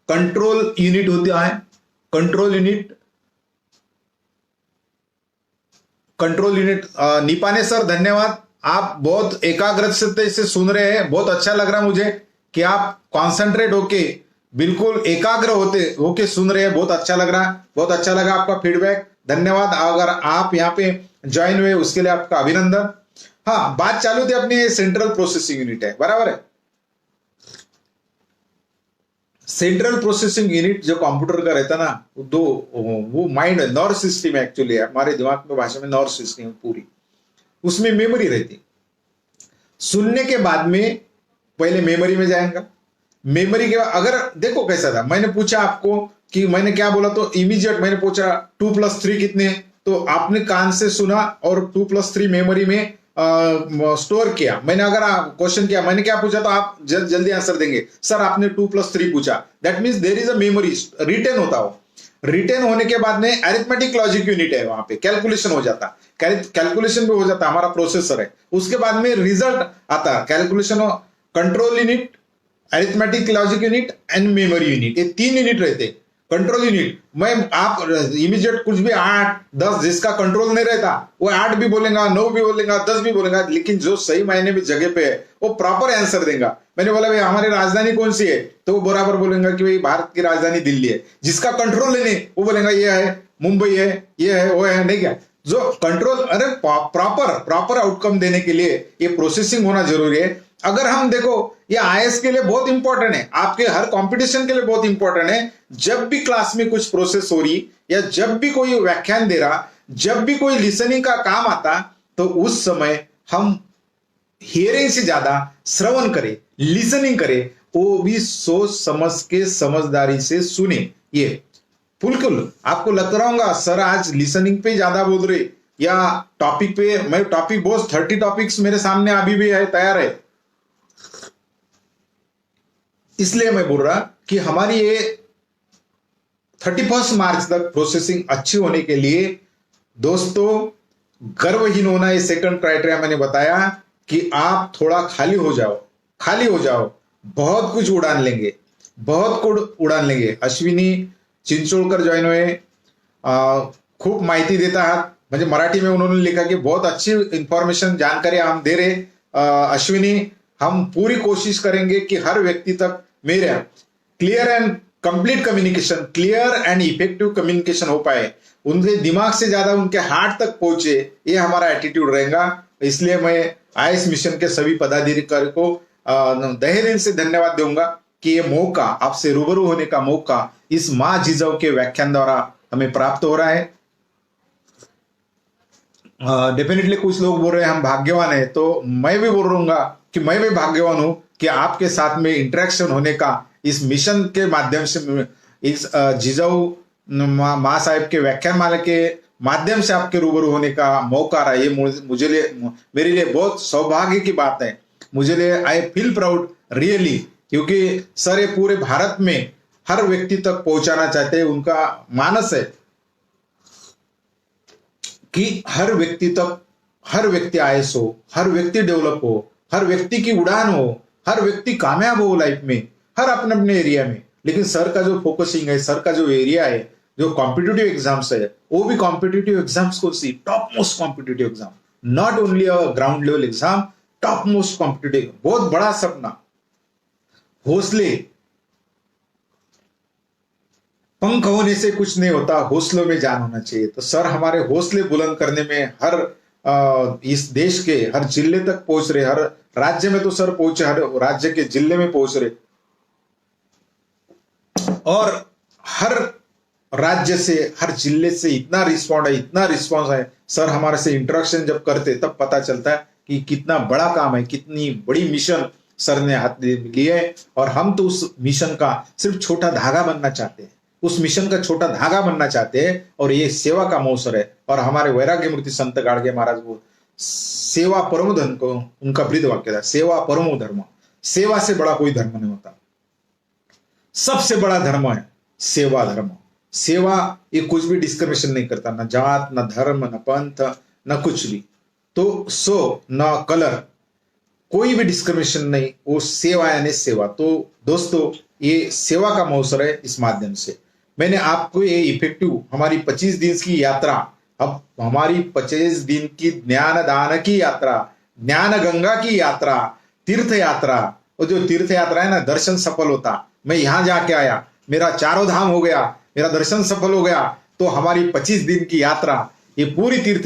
कंट्रोल यूनिट होता है, कंट्रोल यूनिट निपाने सर धन्यवाद, आप बहुत एकाग्रता से सुन रहे हैं, बहुत अच्छा लग रहा मुझे कि आप कॉन्सेंट्रेट होके बिल्कुल एकाग्र होके सुन रहे हैं, बहुत अच्छा लग रहा है, बहुत अच्छा लगा आपका फीडबैक, धन्यवाद। अगर आप यहाँ पे ज्वाइन हुए उसके लिए आपका अभिनंदन। हाँ, बात चालू थी अपनी, सेंट्रल प्रोसेसिंग यूनिट है, बराबर है। सेंट्रल प्रोसेसिंग यूनिट जो कंप्यूटर का रहता ना, वो माइंड है, नर्व सिस्टम है एक्चुअली, हमारे दिमाग में भाषा में नर्व सिस्टम पूरी, उसमें मेमोरी रहती। सुनने के बाद में पहले मेमोरी में जाएगा, मेमोरी के बाद अगर देखो कैसा था, मैंने पूछा आपको कि मैंने क्या बोला, तो इमीडिएट मैंने पूछा 2+3 कितने, तो आपने कान से सुना और 2+3 मेमोरी में स्टोर किया। मैंने अगर क्वेश्चन किया, मैंने क्या पूछा, तो आप जल्दी आंसर देंगे, सर आपने 2+3 पूछा, that means there is a memory, retain होता हो। रिटेन होने के बाद में अरिथमेटिक लॉजिक यूनिट है, वहां पे कैलकुलेशन हो जाता, कैलकुलेशन भी हो जाता, हमारा प्रोसेसर है। उसके बाद में रिजल्ट आता, calculation, control unit, arithmetic logic unit and memory unit, ये 3 यूनिट रहते। कंट्रोल यूनिट में आप इमीडिएट कुछ भी 8, 10, जिसका कंट्रोल नहीं रहता वो 8 भी बोलेगा, 9 भी बोलेगा, 10 भी बोलेगा, लेकिन जो सही मायने में जगह पे है वो प्रॉपर आंसर देगा। मैंने बोला भाई हमारी राजधानी कौन सी है, तो वो बराबर बोलेगा कि भाई भारत की राजधानी दिल्ली है। जिसका कंट्रोल नहीं वो बोलेगा ये है मुंबई है, ये है, वो है, नहीं क्या, जो कंट्रोल, अरे प्रॉपर आउटकम देने के लिए ये प्रोसेसिंग होना जरूरी है। अगर हम देखो, ये आईएएस के लिए बहुत इंपॉर्टेंट है, आपके हर कंपटीशन के लिए बहुत इंपॉर्टेंट है। जब भी क्लास में कुछ प्रोसेस हो रही, या जब भी कोई व्याख्यान दे रहा, जब भी कोई लिसनिंग का काम आता, तो उस समय हम हियरिंग से ज्यादा श्रवण करें, लिसनिंग करें, वो भी सोच समझ के समझदारी से सुने। ये बिल्कुल आपको लग रहा होगा सर आज लिसनिंग पे ज्यादा बोल रहे, या टॉपिक पे, मैं टॉपिक बहुत 30 टॉपिक्स मेरे सामने अभी भी है, तैयार है, इसलिए मैं बोल रहा कि हमारी ये 31 मार्च तक प्रोसेसिंग अच्छी होने के लिए दोस्तों, गर्वहीन होना ये सेकंड क्राइटेरिया मैंने बताया, कि आप थोड़ा खाली हो जाओ, बहुत कुछ उड़ान लेंगे। अश्विनी चिंचोळकर जॉइन हुए, खूप माहिती देता आहात, म्हणजे मराठी में उन्होंने लिखा कि बहुत अच्छी इंफॉर्मेशन, जानकारी हम दे रहे। अश्विनी, हम पूरी कोशिश करेंगे कि हर व्यक्ति तक मेरा clear and complete communication, clear and effective communication हो पाए, उनके दिमाग से ज्यादा उनके हार्ट तक पहुंचे, ये हमारा एटीट्यूड रहेगा। इसलिए मैं आईएएस मिशन के सभी पदाधिकारी को तहे दिल से धन्यवाद दूंगा कि ये मौका, आपसे रूबरू होने का मौका इस मां जिजाऊ के व्याख्यान द्वारा हमें प्राप्त हो रहा है। डेफिनेटली कुछ लोग बोल रहे हैं हम भाग्यवान है, तो मैं भी बोल रहूंगा कि मैं भी भाग्यवान हूं कि आपके साथ में इंटरेक्शन होने का, इस मिशन के माध्यम से, इस जिजाऊ माँ साहेब के व्याख्यान माला के माध्यम से आपके रूबरू होने का मौका रहा। ये मेरे लिए बहुत सौभाग्य की बात है, मुझे लिए आई फील प्राउड रियली, क्योंकि सर ये पूरे भारत में हर व्यक्ति तक पहुंचाना चाहते हैं, उनका मानस है कि हर व्यक्ति आईएएस हो, हर व्यक्ति डेवलप हो, हर व्यक्ति की उड़ान हो, हर व्यक्ति कामयाब हो लाइफ में, हर अपने अपने एरिया में। लेकिन सर का जो फोकसिंग है, सर का जो एरिया है, जो कॉम्पिटिटिव एग्जाम्स है, वो भी कॉम्पिटिटिव एग्जाम्स को see top most competitive exam, not only a ground level exam, top most competitive. बहुत बड़ा सपना, हौसले, पंख होने से कुछ नहीं होता, हौसलों में जान होना चाहिए। तो सर हमारे हौसले बुलंद करने में इस देश के हर जिले तक पहुंच रहे, हर राज्य में तो सर पहुंचे, हर राज्य के जिले में पहुंच रहे, और हर राज्य से, हर जिले से इतना रिस्पॉन्स है। सर हमारे से इंटरेक्शन जब करते तब पता चलता है कि कितना बड़ा काम है, कितनी बड़ी मिशन सर ने हाथ लिए है। और हम तो उस मिशन का सिर्फ छोटा धागा बनना चाहते हैं, उस मिशन का छोटा धागा बनना चाहते हैं। और ये सेवा का मौसर है। और हमारे वैराग्य मूर्ति संत गाड़गे महाराज वो सेवा परमो धर्म को उनका वृद्ध वाक्य था, सेवा परमो धर्म। सेवा से बड़ा कोई धर्म नहीं होता, सबसे बड़ा धर्म है सेवा धर्म। सेवा ये कुछ भी डिस्क्रिमिनेशन नहीं करता, न जात, न धर्म, न पंथ, न कुछ भी। तो न कलर, कोई भी डिस्क्रिमिनेशन नहीं, वो सेवा यानी सेवा। तो दोस्तों ये सेवा का मौसर है। इस माध्यम से मैंने आपको ये इफेक्टिव हमारी 25 दिन की यात्रा, अब हमारी 25 दिन की ज्ञान दान की यात्रा, ज्ञान गंगा की यात्रा, तीर्थ यात्रा, और जो तीर्थ यात्रा है ना, दर्शन सफल होता। मैं यहां जाके आया, मेरा चारों धाम हो गया, मेरा दर्शन सफल हो गया। तो हमारी 25 दिन की यात्रा, ये पूरी तीर्थ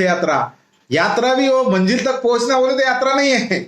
यात्रा भी वो मंजिल तक पहुंचना बोले तो यात्रा नहीं है,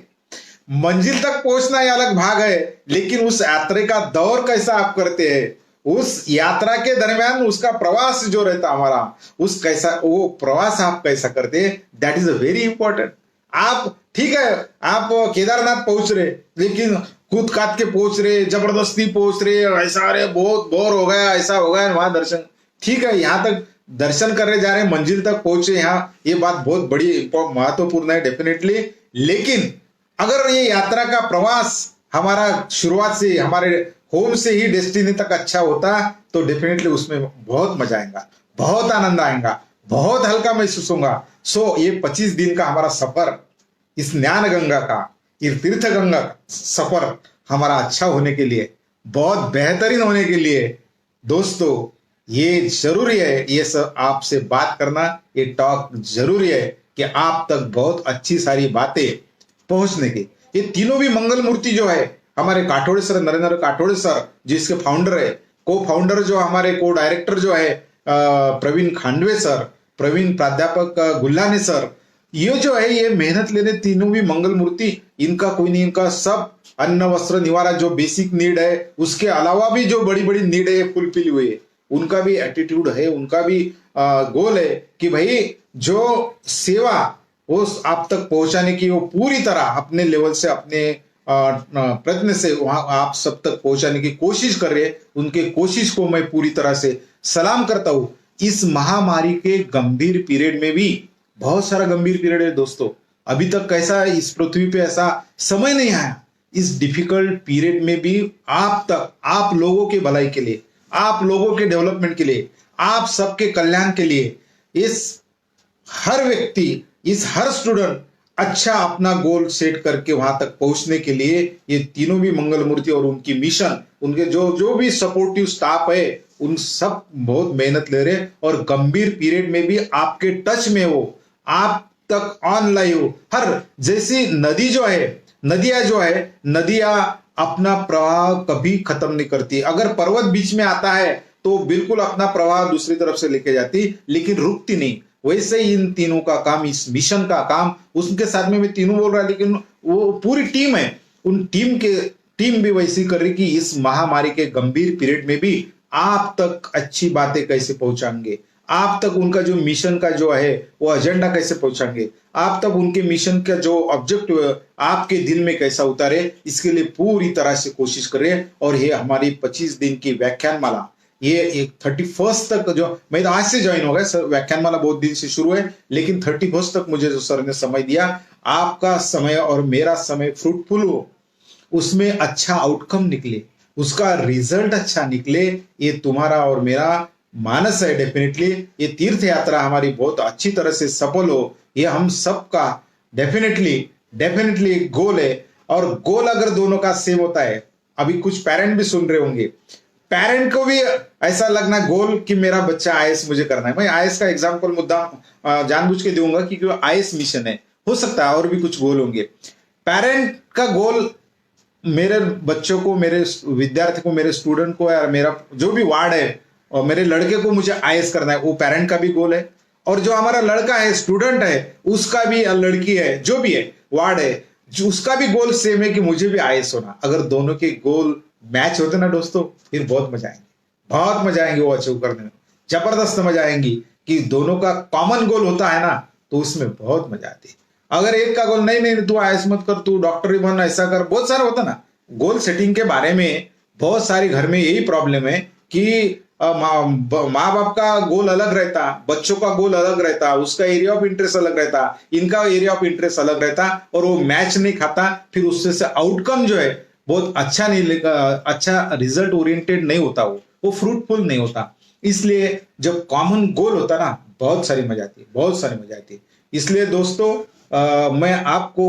मंजिल तक पहुंचना ये अलग भाग है। लेकिन उस यात्रा का दौर कैसा आप करते हैं, उस यात्रा के दरमियान उसका प्रवास जो रहता हमारा, उस कैसा वो प्रवास आप कैसा करते हैं, that is a very important. आप ठीक है, आप केदारनाथ पहुंच रहे, लेकिन कूद काट के पहुंच रहे, जबरदस्ती पहुंच रहे, ऐसा अरे बहुत बोर हो गया, ऐसा हो गया, वहां दर्शन ठीक है, यहां तक दर्शन करने जा रहे हैं, मंजिल तक पहुंचे, यहाँ ये बात बहुत बड़ी महत्वपूर्ण है डेफिनेटली। लेकिन अगर ये यात्रा का प्रवास हमारा शुरुआत से, हमारे होम से ही डेस्टिनी तक अच्छा होता, तो डेफिनेटली उसमें बहुत मजा आएगा, बहुत आनंद आएगा, बहुत हल्का महसूस होगा। सो ये 25 दिन का हमारा सफर, इस ज्ञान गंगा का, ये तीर्थ गंगा का सफर हमारा अच्छा होने के लिए, बहुत बेहतरीन होने के लिए दोस्तों ये जरूरी है, ये सब आपसे बात करना, ये टॉक जरूरी है कि आप तक बहुत अच्छी सारी बातें पहुंचने की। ये तीनों भी मंगल मूर्ति जो है हमारे काठोड़े सर, नरेंद्र काठोड़े सर जिसके फाउंडर है, को फाउंडर जो हमारे को डायरेक्टर जो है प्रवीण खांडवे सर, प्रवीण प्राध्यापक गुल्लाने सर, ये जो है ये मेहनत लेने तीनों भी मंगल मूर्ति, इनका कोई नहीं, इनका सब अन्न वस्त्र निवारा जो बेसिक नीड है, उसके अलावा भी जो बड़ी बड़ी नीड है फुलफिल हुई है। उनका भी एटीट्यूड है, उनका भी गोल है कि भाई जो सेवा वो आप तक पहुंचाने की, वो पूरी तरह अपने लेवल से, अपने प्रयत्न से वहां आप सब तक पहुंचाने की कोशिश कर रहे हैं। उनके कोशिश को मैं पूरी तरह से सलाम करता हूं। इस महामारी के गंभीर पीरियड में भी, बहुत सारा गंभीर पीरियड है दोस्तों, अभी तक कैसा इस पृथ्वी पे ऐसा समय नहीं आया। इस डिफिकल्ट पीरियड में भी आप तक, आप लोगों के भलाई के लिए, आप लोगों के डेवलपमेंट के लिए, आप सबके कल्याण के लिए, इस हर व्यक्ति, इस हर स्टूडेंट अच्छा अपना गोल सेट करके वहां तक पहुंचने के लिए ये तीनों भी मंगल मूर्ति और उनकी मिशन, उनके जो भी सपोर्टिव स्टाफ है, उन सब बहुत मेहनत ले रहे, और गंभीर पीरियड में भी आपके टच में हो, आप तक ऑनलाइन हो। हर जैसी नदी जो है, नदियां जो है, नदियां अपना प्रवाह कभी खत्म नहीं करती। अगर पर्वत बीच में आता है तो बिल्कुल अपना प्रवाह दूसरी तरफ से लेके जाती, लेकिन रुकती नहीं। वैसे ही इन तीनों का काम, इस मिशन का काम, उसके साथ में मैं तीनों बोल रहा है, लेकिन वो पूरी टीम है, उन टीम भी वैसी कर रही कि इस महामारी के गंभीर पीरियड में भी आप तक अच्छी बातें कैसे पहुंचाएंगे, आप तक उनका जो मिशन का जो है वो एजेंडा कैसे पहुंचाएंगे, आप तक उनके मिशन का जो ऑब्जेक्टिव आपके दिल में कैसा उतारे, इसके लिए पूरी तरह से कोशिश करें। और ये हमारी 25 दिन की व्याख्यान माला, ये एक 31 तक, जो मैं तो आज से ज्वाइन हो गया सर, व्याख्यान माला बहुत दिन से शुरू है, लेकिन 31 तक मुझे जो सर ने समय दिया, आपका समय और मेरा समय फ्रूटफुल हो, उसमें अच्छा आउटकम निकले, उसका रिजल्ट अच्छा निकले, ये तुम्हारा और मेरा मानस है डेफिनेटली ये तीर्थ यात्रा हमारी बहुत अच्छी तरह से सफल हो, ये हम सबका डेफिनेटली डेफिनेटली एक गोल है। और गोल अगर दोनों का सेम होता है, अभी कुछ पेरेंट भी सुन रहे होंगे, पेरेंट को भी ऐसा लगना गोल कि मेरा बच्चा आईएएस मुझे करना है। मैं आईएएस का एग्जांपल मुद्दा जानबूझ के दूंगा क्योंकि आईएएस मिशन है, हो सकता है और भी कुछ गोल होंगे। पेरेंट का गोल मेरे बच्चों को, मेरे विद्यार्थी को, मेरे स्टूडेंट को या मेरा जो भी वार्ड है और मेरे लड़के को मुझे आईएएस करना है, वो पेरेंट का भी गोल है। और जो हमारा लड़का है, स्टूडेंट है, उसका भी, लड़की है, जो भी है, वार्ड है, जो उसका भी गोल सेम है कि मुझे भी आईएएस होना। अगर दोनों के गोल मैच होते ना दोस्तों, फिर बहुत मजा आएंगे, बहुत मजा आएंगे वो अचीव करने में, जबरदस्त मजा आएंगी कि दोनों का कॉमन गोल होता है ना, तो उसमें बहुत मजा आती है। अगर एक का गोल नहीं नहीं तू आईएएस मत कर, तू डॉक्टर ही बन, ऐसा कर, बहुत सारा होता ना। गोल सेटिंग के बारे में बहुत सारे घर में यही प्रॉब्लम है कि माँ बाप का गोल अलग रहता, बच्चों का गोल अलग रहता, उसका एरिया ऑफ इंटरेस्ट अलग रहता, इनका एरिया ऑफ इंटरेस्ट अलग रहता, और वो मैच नहीं खाता। फिर उससे से आउटकम जो है बहुत अच्छा नहीं, अच्छा रिजल्ट ओरिएंटेड नहीं होता, वो फ्रूटफुल नहीं होता। इसलिए जब कॉमन गोल होता ना, बहुत सारी मजा आती है, बहुत सारी मजा आती है। इसलिए दोस्तों मैं आपको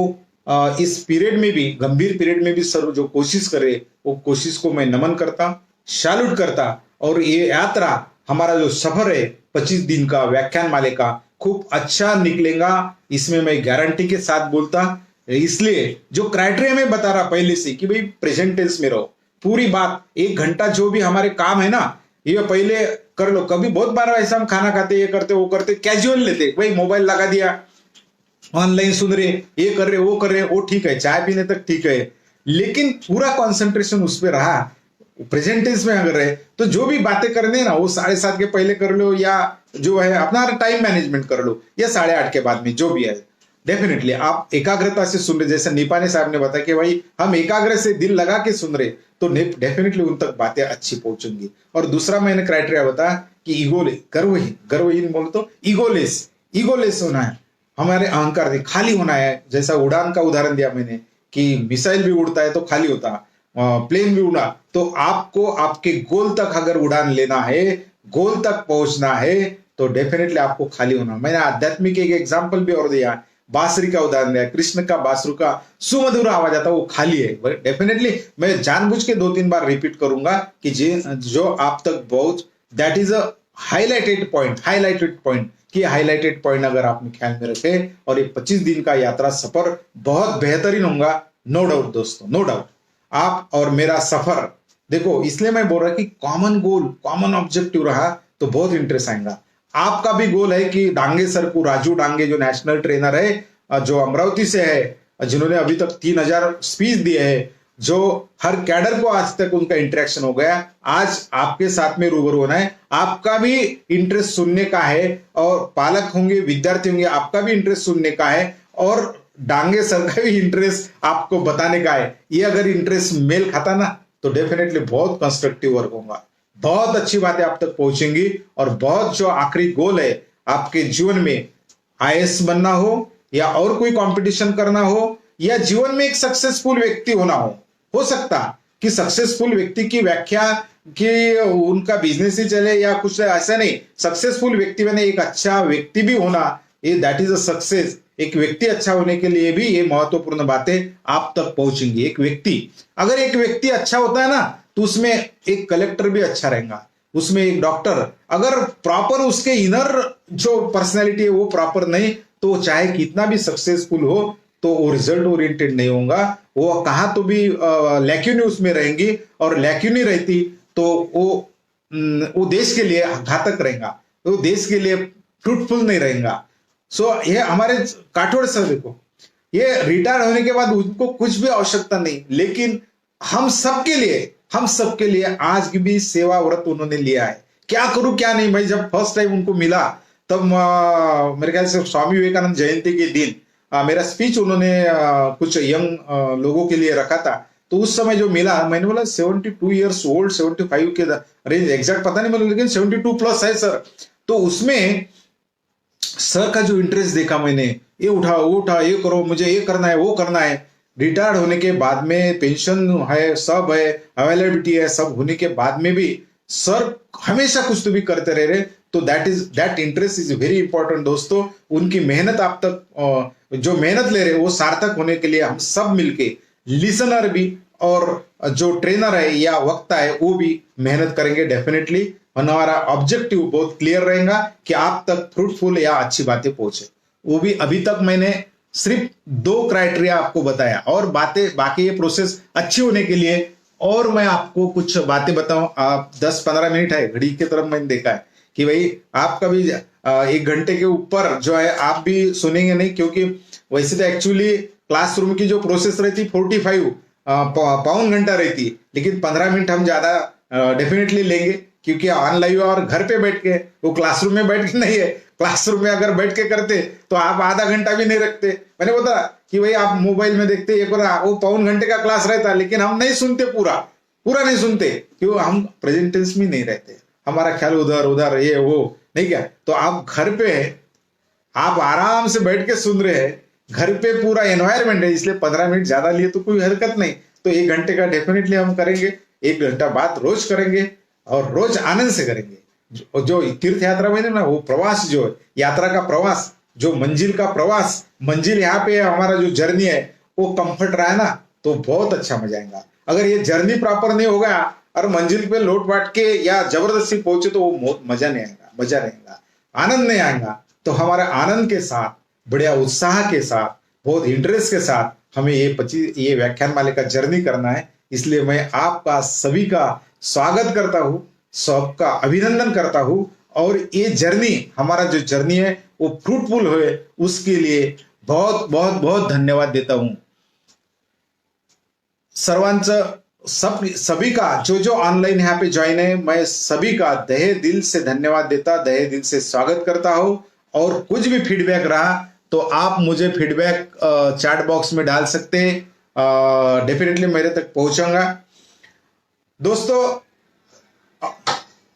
इस पीरियड में भी, गंभीर पीरियड में भी सर जो कोशिश करे, वो कोशिश को मैं नमन करता, सैल्यूट करता। और ये यात्रा, हमारा जो सफर है 25 दिन का व्याख्यान माले का, खूब अच्छा निकलेगा, इसमें मैं गारंटी के साथ बोलता। इसलिए जो क्राइटेरिया में बता रहा पहले से कि भाई प्रेजेंट टेंस में रहो, पूरी बात 1 घंटा जो भी हमारे काम है ना, ये पहले कर लो। कभी बहुत बार ऐसा हम खाना खाते, ये करते वो करते, कैजुअल लेते, भाई मोबाइल लगा दिया, ऑनलाइन सुन रहे, ये कर रहे, वो कर रहे, वो ठीक है, चाय पीने तक ठीक है, लेकिन पूरा कंसंट्रेशन उस पर रहा। प्रेजेंट टेंस में अगर रहे तो जो भी बातें करने ना, वो 7:30 के पहले कर लो, या जो है अपना टाइम मैनेजमेंट कर लो, या 8:30 के बाद में, जो भी है। डेफिनेटली आप एकाग्रता से सुन रहे, जैसे निपाने साहब ने बताया कि भाई हम एकाग्र से दिल लगा के सुन रहे, तो डेफिनेटली उन तक बातें अच्छी पहुंचेंगी। और दूसरा मैंने क्राइटेरिया बताया कि ईगोलेस, गर्वहीन बोलो तो ईगोलेस होना है, हमारे अहंकार से खाली होना है। जैसा उड़ान का उदाहरण दिया मैंने कि मिसाइल भी उड़ता है तो खाली होता, प्लेन भी उड़ा, तो आपको आपके गोल तक अगर उड़ान लेना है, गोल तक पहुंचना है, तो डेफिनेटली आपको खाली होना। मैंने आध्यात्मिक एक एग्जांपल भी और दिया, बांसुरी का उदाहरण दिया, कृष्ण का बांसुरी का सुमधुर आवाज आता, वो खाली है। डेफिनेटली मैं जानबूझ के 2-3 बार रिपीट करूंगा कि जो आप तक पहुंच, that is a highlighted point कि हाईलाइटेड पॉइंट अगर आपने ख्याल में रखे, और ये 25 दिन का यात्रा सफर बहुत बेहतरीन होगा, नो डाउट दोस्तों, नो डाउट। आप और मेरा सफर देखो, इसलिए मैं बोल रहा कि कॉमन गोल, कॉमन ऑब्जेक्टिव रहा तो बहुत इंटरेस्ट आएगा। आपका भी गोल है कि डांगे सर को, राजू डांगे जो नेशनल ट्रेनर है, जो अमरावती से है, जिन्होंने अभी तक 3000 स्पीच दिए है, जो हर कैडर को आज तक उनका इंटरेक्शन हो गया, आज आपके साथ में रूबरू होना है। आपका भी इंटरेस्ट सुनने का है, और पालक होंगे, विद्यार्थी होंगे, आपका भी इंटरेस्ट सुनने का है, और डांगे सर का भी इंटरेस्ट आपको बताने का है। ये अगर इंटरेस्ट मेल खाता ना, तो डेफिनेटली बहुत कंस्ट्रक्टिव वर्क होगा, बहुत अच्छी बातें आप तक पहुंचेंगी। और बहुत जो आखिरी गोल है आपके जीवन में, आईएएस बनना हो, या और कोई कंपटीशन करना हो, या जीवन में एक सक्सेसफुल व्यक्ति होना हो सकता कि सक्सेसफुल व्यक्ति की व्याख्या कि उनका बिजनेस ही चले या कुछ ऐसा नहीं, सक्सेसफुल व्यक्ति बने, एक अच्छा व्यक्ति भी होना, ये दैट इज अ सक्सेस। एक व्यक्ति अच्छा होने के लिए भी ये महत्वपूर्ण बातें आप तक पहुंचेंगी। एक व्यक्ति, अगर एक व्यक्ति अच्छा होता है ना, तो उसमें एक कलेक्टर भी अच्छा रहेगा, उसमें एक डॉक्टर, अगर प्रॉपर उसके इनर जो पर्सनैलिटी है वो प्रॉपर नहीं, तो चाहे कितना भी सक्सेसफुल हो, तो वो रिजल्ट ओरिएंटेड नहीं होगा, वो कहाँ तो भी लैक्यूनी उसमें रहेंगी, और लैक्यूनी रहती तो वो देश के लिए घातक रहेगा, तो देश के लिए फ्रूटफुल नहीं रहेगा। सो ये हमारे काठोड़ सर देखो, ये रिटायर होने के बाद उनको कुछ भी आवश्यकता नहीं, लेकिन हम सबके लिए आज भी सेवा व्रत उन्होंने लिया है। क्या करूं क्या नहीं, मैं जब फर्स्ट टाइम उनको मिला, तब मेरे ख्याल से स्वामी विवेकानंद जयंती के दिन मेरा स्पीच उन्होंने कुछ यंग लोगों के लिए रखा था। तो उस समय जो मिला, मैंने बोला 72 ईयर्स ओल्ड, 75 के रेंज, एग्जैक्ट पता नहीं मुझे, लेकिन 72+ है सर। तो उसमें सर का जो इंटरेस्ट देखा मैंने, ये उठाओ वो उठा, ये करो, मुझे ये करना है वो करना है। रिटायर्ड होने के बाद में पेंशन है, सब है, अवेलेबिलिटी है, सब होने के बाद में भी सर हमेशा कुछ तो भी करते रह रहे, तो that interest is very important दोस्तों। उनकी मेहनत आप तक जो मेहनत ले रहे वो सार्थक होने के लिए हम सब मिलके, लिसनर भी और जो ट्रेनर है या वक्ता है वो भी मेहनत करेंगे डेफिनेटली। हमारा ऑब्जेक्टिव बहुत क्लियर रहेगा कि आप तक फ्रूटफुल या अच्छी बातें पहुंचे। वो भी अभी तक मैंने सिर्फ 2 क्राइटेरिया आपको बताया, और बातें बाकी ये प्रोसेस अच्छी होने के लिए और मैं आपको कुछ बातें बताऊं। आप 10-15 मिनट है, घड़ी की तरफ मैंने देखा है कि भाई आपका भी 1 घंटे के ऊपर जो है आप भी सुनेंगे नहीं, क्योंकि वैसे तो एक्चुअली क्लासरूम की जो प्रोसेस रहती 45 पौन घंटा रहती है, लेकिन 15 मिनट हम ज्यादा डेफिनेटली लेंगे, क्योंकि ऑनलाइन और घर पे बैठ के, वो क्लासरूम में बैठ के नहीं है। क्लासरूम में अगर बैठ के करते तो आप आधा घंटा भी नहीं रखते। मैंने बोला कि भाई आप मोबाइल में देखते एक बार वो पौन घंटे का क्लास रहता, लेकिन हम नहीं सुनते, पूरा पूरा नहीं सुनते, क्यों? हम प्रेजेंट टेंस में नहीं रहते, हमारा ख्याल उधर उधर ये वो नहीं क्या। तो आप घर पे आप आराम से बैठ के सुन रहे हैं, घर पे पूरा एनवायरमेंट है, इसलिए 15 मिनट ज्यादा लिए तो कोई हरकत नहीं। तो 1 घंटे का डेफिनेटली हम करेंगे, 1 घंटा बात रोज करेंगे और रोज आनंद से करेंगे। जो तीर्थ यात्रा में ना, वो प्रवास जो है, यात्रा का प्रवास, जो मंजिल का प्रवास, मंजिल यहाँ पे हमारा जो जर्नी है वो कंफर्ट रहा है ना, तो बहुत अच्छा मजा आएगा। अगर ये जर्नी प्रॉपर नहीं होगा और मंजिल पे लौट पाट के या जबरदस्ती पहुंचे तो वो मजा नहीं आएगा, मजा नहीं आएगा, आनंद नहीं आएगा। तो हमारे आनंद के साथ, बढ़िया उत्साह के साथ, बहुत इंटरेस्ट के साथ हमें ये व्याख्यान माले का जर्नी करना है। इसलिए मैं आपका सभी का स्वागत करता हूं, सबका अभिनंदन करता हूं, और ये जर्नी, हमारा जो जर्नी है वो फ्रूटफुल होए, उसके लिए बहुत बहुत बहुत धन्यवाद देता हूं सर्वांचं। सभी का जो ऑनलाइन यहाँ पे ज्वाइन है, मैं सभी का तहे दिल से धन्यवाद देता, तहे दिल से स्वागत करता हूं। और कुछ भी फीडबैक रहा तो आप मुझे फीडबैक चैट बॉक्स में डाल सकते हैं, डेफिनेटली मेरे तक पहुंचाऊंगा दोस्तों।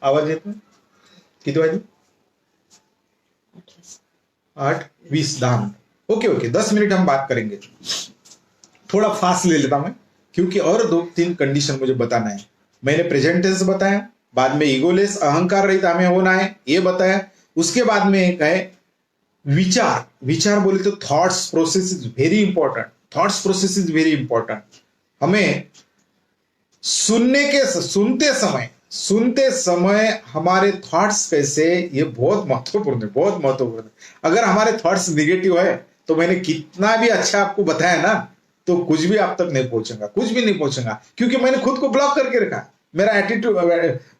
आवाज येत नाही? किती वाजे? 8:20 10 ओके 10 मिनट हम बात करेंगे। थोड़ा फास्ट ले लेता मैं, क्योंकि और 2-3 कंडीशन मुझे बताना है। मैंने प्रेजेंट टेंस बताया, बाद में ईगोलेस अहंकार रहित हमें होना है ये बताया, उसके बाद में एक है विचार बोले तो thoughts process is very important. Thoughts process is very important. हमें सुनते समय हमारे थॉट्स कैसे, ये बहुत महत्वपूर्ण है, बहुत महत्वपूर्ण है। अगर हमारे थॉट्स निगेटिव है तो मैंने कितना भी अच्छा आपको बताया ना, तो कुछ भी आप तक नहीं पहुंचेगा, कुछ भी नहीं पहुंचेगा, क्योंकि मैंने खुद को ब्लॉक करके रखा। मेरा एटीट्यूड,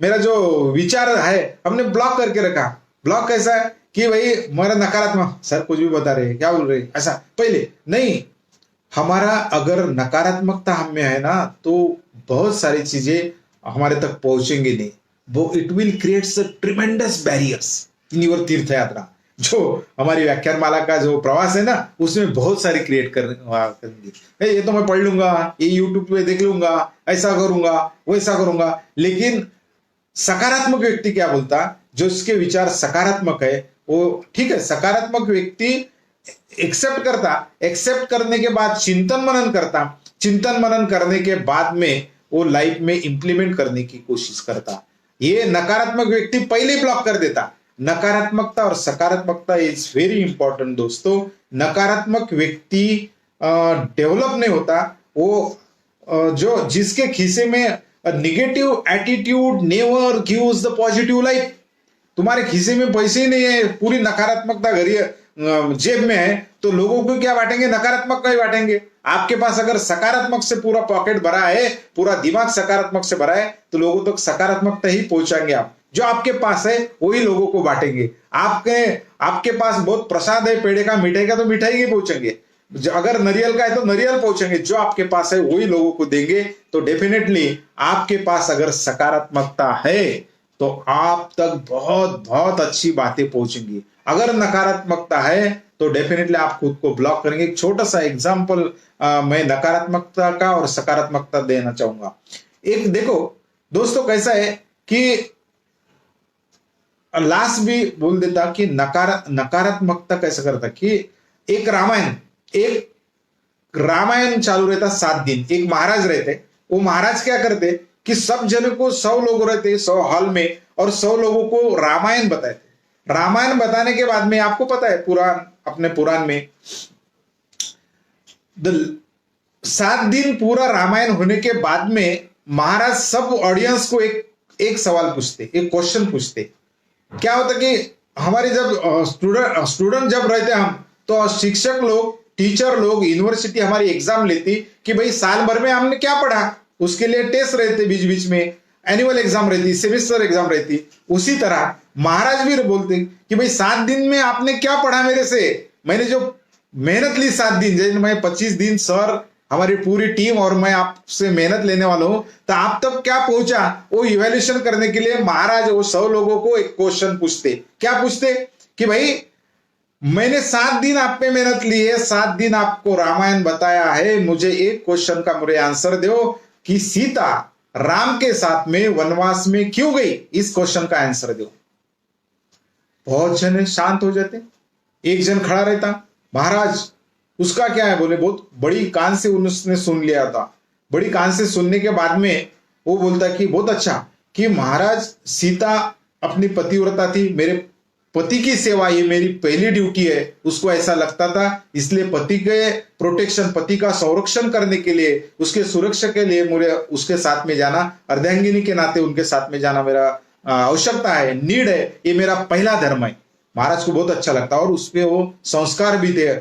मेरा जो विचार है हमने ब्लॉक करके रखा। ब्लॉक कैसा है कि भाई मेरा नकारात्मक, सर कुछ भी बता रहे हैं, क्या बोल रहे हैं, ऐसा पहले नहीं। हमारा अगर नकारात्मकता हम में है ना, तो बहुत सारी चीजें हमारे तक पहुंचेंगे नहीं। वो it will creates tremendous barriers in your तीर्थ यात्रा। जो हमारी व्याख्यान माला का जो प्रवास है ना, उसमें बहुत सारी क्रिएट करेंगे। ये तो मैं पढ़ लूंगा, ये यूट्यूब पे देख लूंगा, ऐसा करूंगा वैसा करूंगा, लेकिन सकारात्मक व्यक्ति क्या बोलता, जो उसके विचार सकारात्मक है वो ठीक है। सकारात्मक व्यक्ति एक्सेप्ट करने के बाद चिंतन मनन करता, चिंतन मनन करने के बाद में वो लाइफ में इंप्लीमेंट करने की कोशिश करता। ये नकारात्मक व्यक्ति पहले ब्लॉक कर देता। नकारात्मकता और सकारात्मकता इज वेरी इंपॉर्टेंट दोस्तों। नकारात्मक व्यक्ति डेवलप नहीं होता, वो जो जिसके खीसे में negative attitude never gives the positive life. तुम्हारे खीसे में पैसे ही नहीं है, पूरी नकारात्मकता घरी जेब में है, तो लोगों को क्या बांटेंगे, नकारात्मक का ही बांटेंगे। आपके पास अगर सकारात्मक से पूरा पॉकेट भरा है, पूरा दिमाग सकारात्मक से भरा है, तो लोगों तक सकारात्मकता ही पहुंचाएंगे आप। जो आपके पास है वही लोगों को बांटेंगे। आपके पास बहुत प्रसाद है, पेड़े का मिठाई का, तो मिठाई ही पहुंचेंगे। अगर नारियल का है तो नारियल पहुंचेंगे। जो आपके पास है वही लोगों को देंगे। तो डेफिनेटली आपके पास अगर सकारात्मकता है तो आप तक बहुत बहुत अच्छी बातें पहुंचेंगी। अगर नकारात्मकता है तो डेफिनेटली आप खुद को ब्लॉक करेंगे। एक छोटा सा एग्जांपल मैं नकारात्मकता का और सकारात्मकता देना चाहूंगा। एक देखो दोस्तों, कैसा है कि लास्ट भी बोल देता कि नकारात्मकता कैसा करता कि एक रामायण चालू रहता 7 दिन। एक महाराज रहते, वो महाराज क्या करते कि सब जन को 100 लोग रहते 100 हॉल में और 100 लोगों को रामायण बताए थे। रामायण बताने के बाद में आपको पता है पुराण, अपने पुराण में 7 दिन पूरा रामायण होने के बाद में महाराज सब ऑडियंस को एक सवाल पूछते, एक क्वेश्चन पूछते। क्या होता कि हमारे जब स्टूडेंट जब रहते हम, तो शिक्षक लोग, टीचर लोग, यूनिवर्सिटी हमारी एग्जाम लेती कि भाई साल भर में हमने क्या पढ़ा, उसके लिए टेस्ट रहते, बीच बीच में एनुअल एग्जाम रहती, सेमेस्टर एग्जाम रहती। उसी तरह महाराज भी बोलते कि भाई 7 दिन में आपने क्या पढ़ा मेरे से, मैंने जो मेहनत ली 7 दिन, जैसे मैं 25 दिन सर, हमारी पूरी टीम और मैं आपसे मेहनत लेने वाला हूं, तो आप तक क्या पहुंचा, वो इवैल्यूएशन करने के लिए महाराज वो 100 लोगों को एक क्वेश्चन पूछते। क्या पूछते कि भाई मैंने 7 दिन आप पे मेहनत ली है, 7 दिन आपको रामायण बताया है, मुझे एक क्वेश्चन का मुझे आंसर दो कि सीता राम के साथ में वनवास में क्यों गई, इस क्वेश्चन का आंसर दो। बहुत जन शांत हो जाते, एक जन खड़ा रहता, महाराज उसका क्या है, बोले बहुत बड़ी कान से उसने सुन लिया था। बड़ी कान से सुनने के बाद में वो बोलता कि बहुत अच्छा कि महाराज सीता अपनी पतिव्रता थी, मेरे पति की सेवा ये मेरी पहली ड्यूटी है, उसको ऐसा लगता था, इसलिए पति के प्रोटेक्शन, पति का संरक्षण करने के लिए, उसके सुरक्षा के लिए मुझे उसके साथ में जाना, अर्धांगिनी के नाते उनके साथ में जाना मेरा आवश्यकता है, नीड है, ये मेरा पहला धर्म है। महाराज को बहुत अच्छा लगता, और उसपे वो संस्कार भी थे,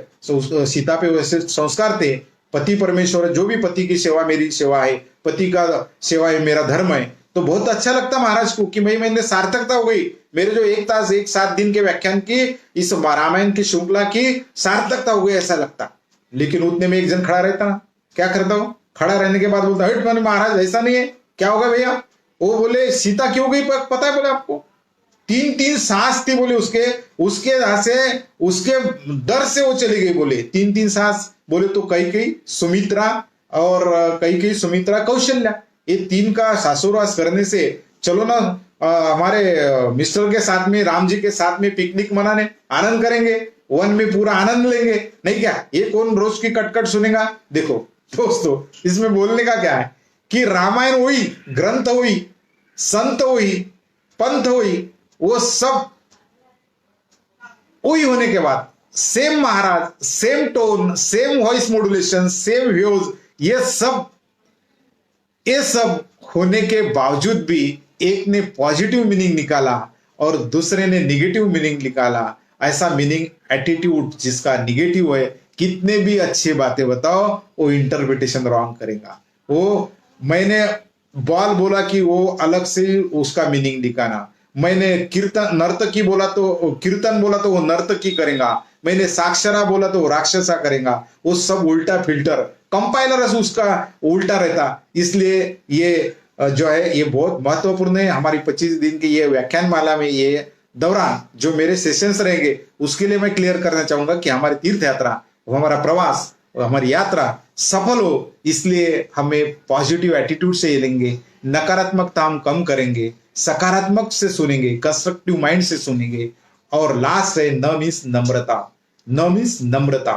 सीता पे वैसे संस्कार थे, पति परमेश्वर, जो भी पति की सेवा मेरी सेवा है, पति का सेवा है मेरा धर्म है। तो बहुत अच्छा लगता महाराज को कि भाई मैंने सार्थकता हो गई, मेरे जो 7 दिन के व्याख्यान की, इस रामायण की श्रृंखला की सार्थकता हो गई, ऐसा लगता। लेकिन उतने में एक जन खड़ा रहता, क्या करता हो, खड़ा रहने के बाद बोलता हट मैंने, महाराज ऐसा नहीं है, क्या होगा भैया। वो बोले सीता क्यों गई पता है, बोले आपको 3 सांस थी, बोले उसके डर से वो चली गई, बोले 3 सांस, बोले तो कई सुमित्रा और कई सुमित्रा कौशल्या, ये 3 का सासुरवास करने से चलो ना हमारे मिस्टर के साथ में, राम जी के साथ में पिकनिक मनाने, आनंद करेंगे, वन में पूरा आनंद लेंगे, नहीं क्या, ये कौन रोज की कटकट सुनेगा। देखो दोस्तों, इसमें बोलने का क्या है कि रामायण हुई, ग्रंथ हुई, संत हुई, पंथ हुई, वो सब वही होने के बाद सेम महाराज, same tone, same voice modulation, same views, ये सब होने के बावजूद भी एक ने पॉजिटिव मीनिंग निकाला और दूसरे ने निगेटिव मीनिंग निकाला। ऐसा मीनिंग एटीट्यूड जिसका निगेटिव है, कितने भी अच्छी बातें बताओ, वो इंटरप्रिटेशन रॉन्ग करेगा। वो मैंने बॉल बोला कि वो अलग से उसका मीनिंग दिखाना, मैंने कीर्तन नर्तकी बोला तो कीर्तन बोला तो वो नर्तकी करेगा, मैंने साक्षरा बोला तो वो राक्षसा करेगा, वो सब उल्टा फिल्टर, कंपाइलर उसका उल्टा रहता। इसलिए ये जो है ये बहुत महत्वपूर्ण है। हमारी 25 दिन की ये व्याख्यान माला में ये दौरान जो मेरे सेशंस रहेंगे, उसके लिए मैं क्लियर करना चाहूंगा कि हमारी तीर्थ यात्रा, हमारा प्रवास, हमारी यात्रा सफल हो, इसलिए हमें पॉजिटिव एटीट्यूड से लेंगे, नकारात्मकता हम कम करेंगे, सकारात्मक से सुनेंगे, कंस्ट्रक्टिव माइंड से सुनेंगे। और लास्ट है न मीन्स नम्रता, न मीन्स नम्रता,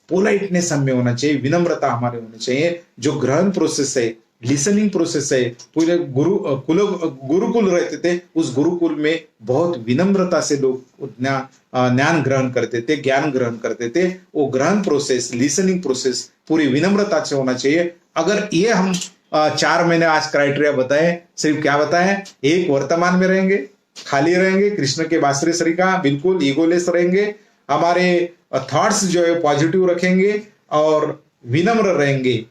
पोलाइटनेस हमें होना चाहिए, विनम्रता हमारे होनी चाहिए। जो ग्रहण प्रोसेस है, लिसनिंग प्रोसेस है, पूरे गुरुकुल रहते थे, उस गुरुकुल में बहुत विनम्रता से लोग ज्ञान ग्रहण करते थे, ज्ञान ग्रहण करते थे। वो ग्रहण प्रोसेस, लिसनिंग प्रोसेस पूरी विनम्रता से होना चाहिए। अगर ये हम 4 महीने आज क्राइटेरिया बताए, सिर्फ क्या बताए, एक वर्तमान में रहेंगे, खाली रहेंगे, कृष्ण के बांसुरी सरी का बिल्कुल ईगोलेस रहेंगे, हमारे थॉट्स जो है पॉजिटिव रखेंगे और विनम्र रहेंगे।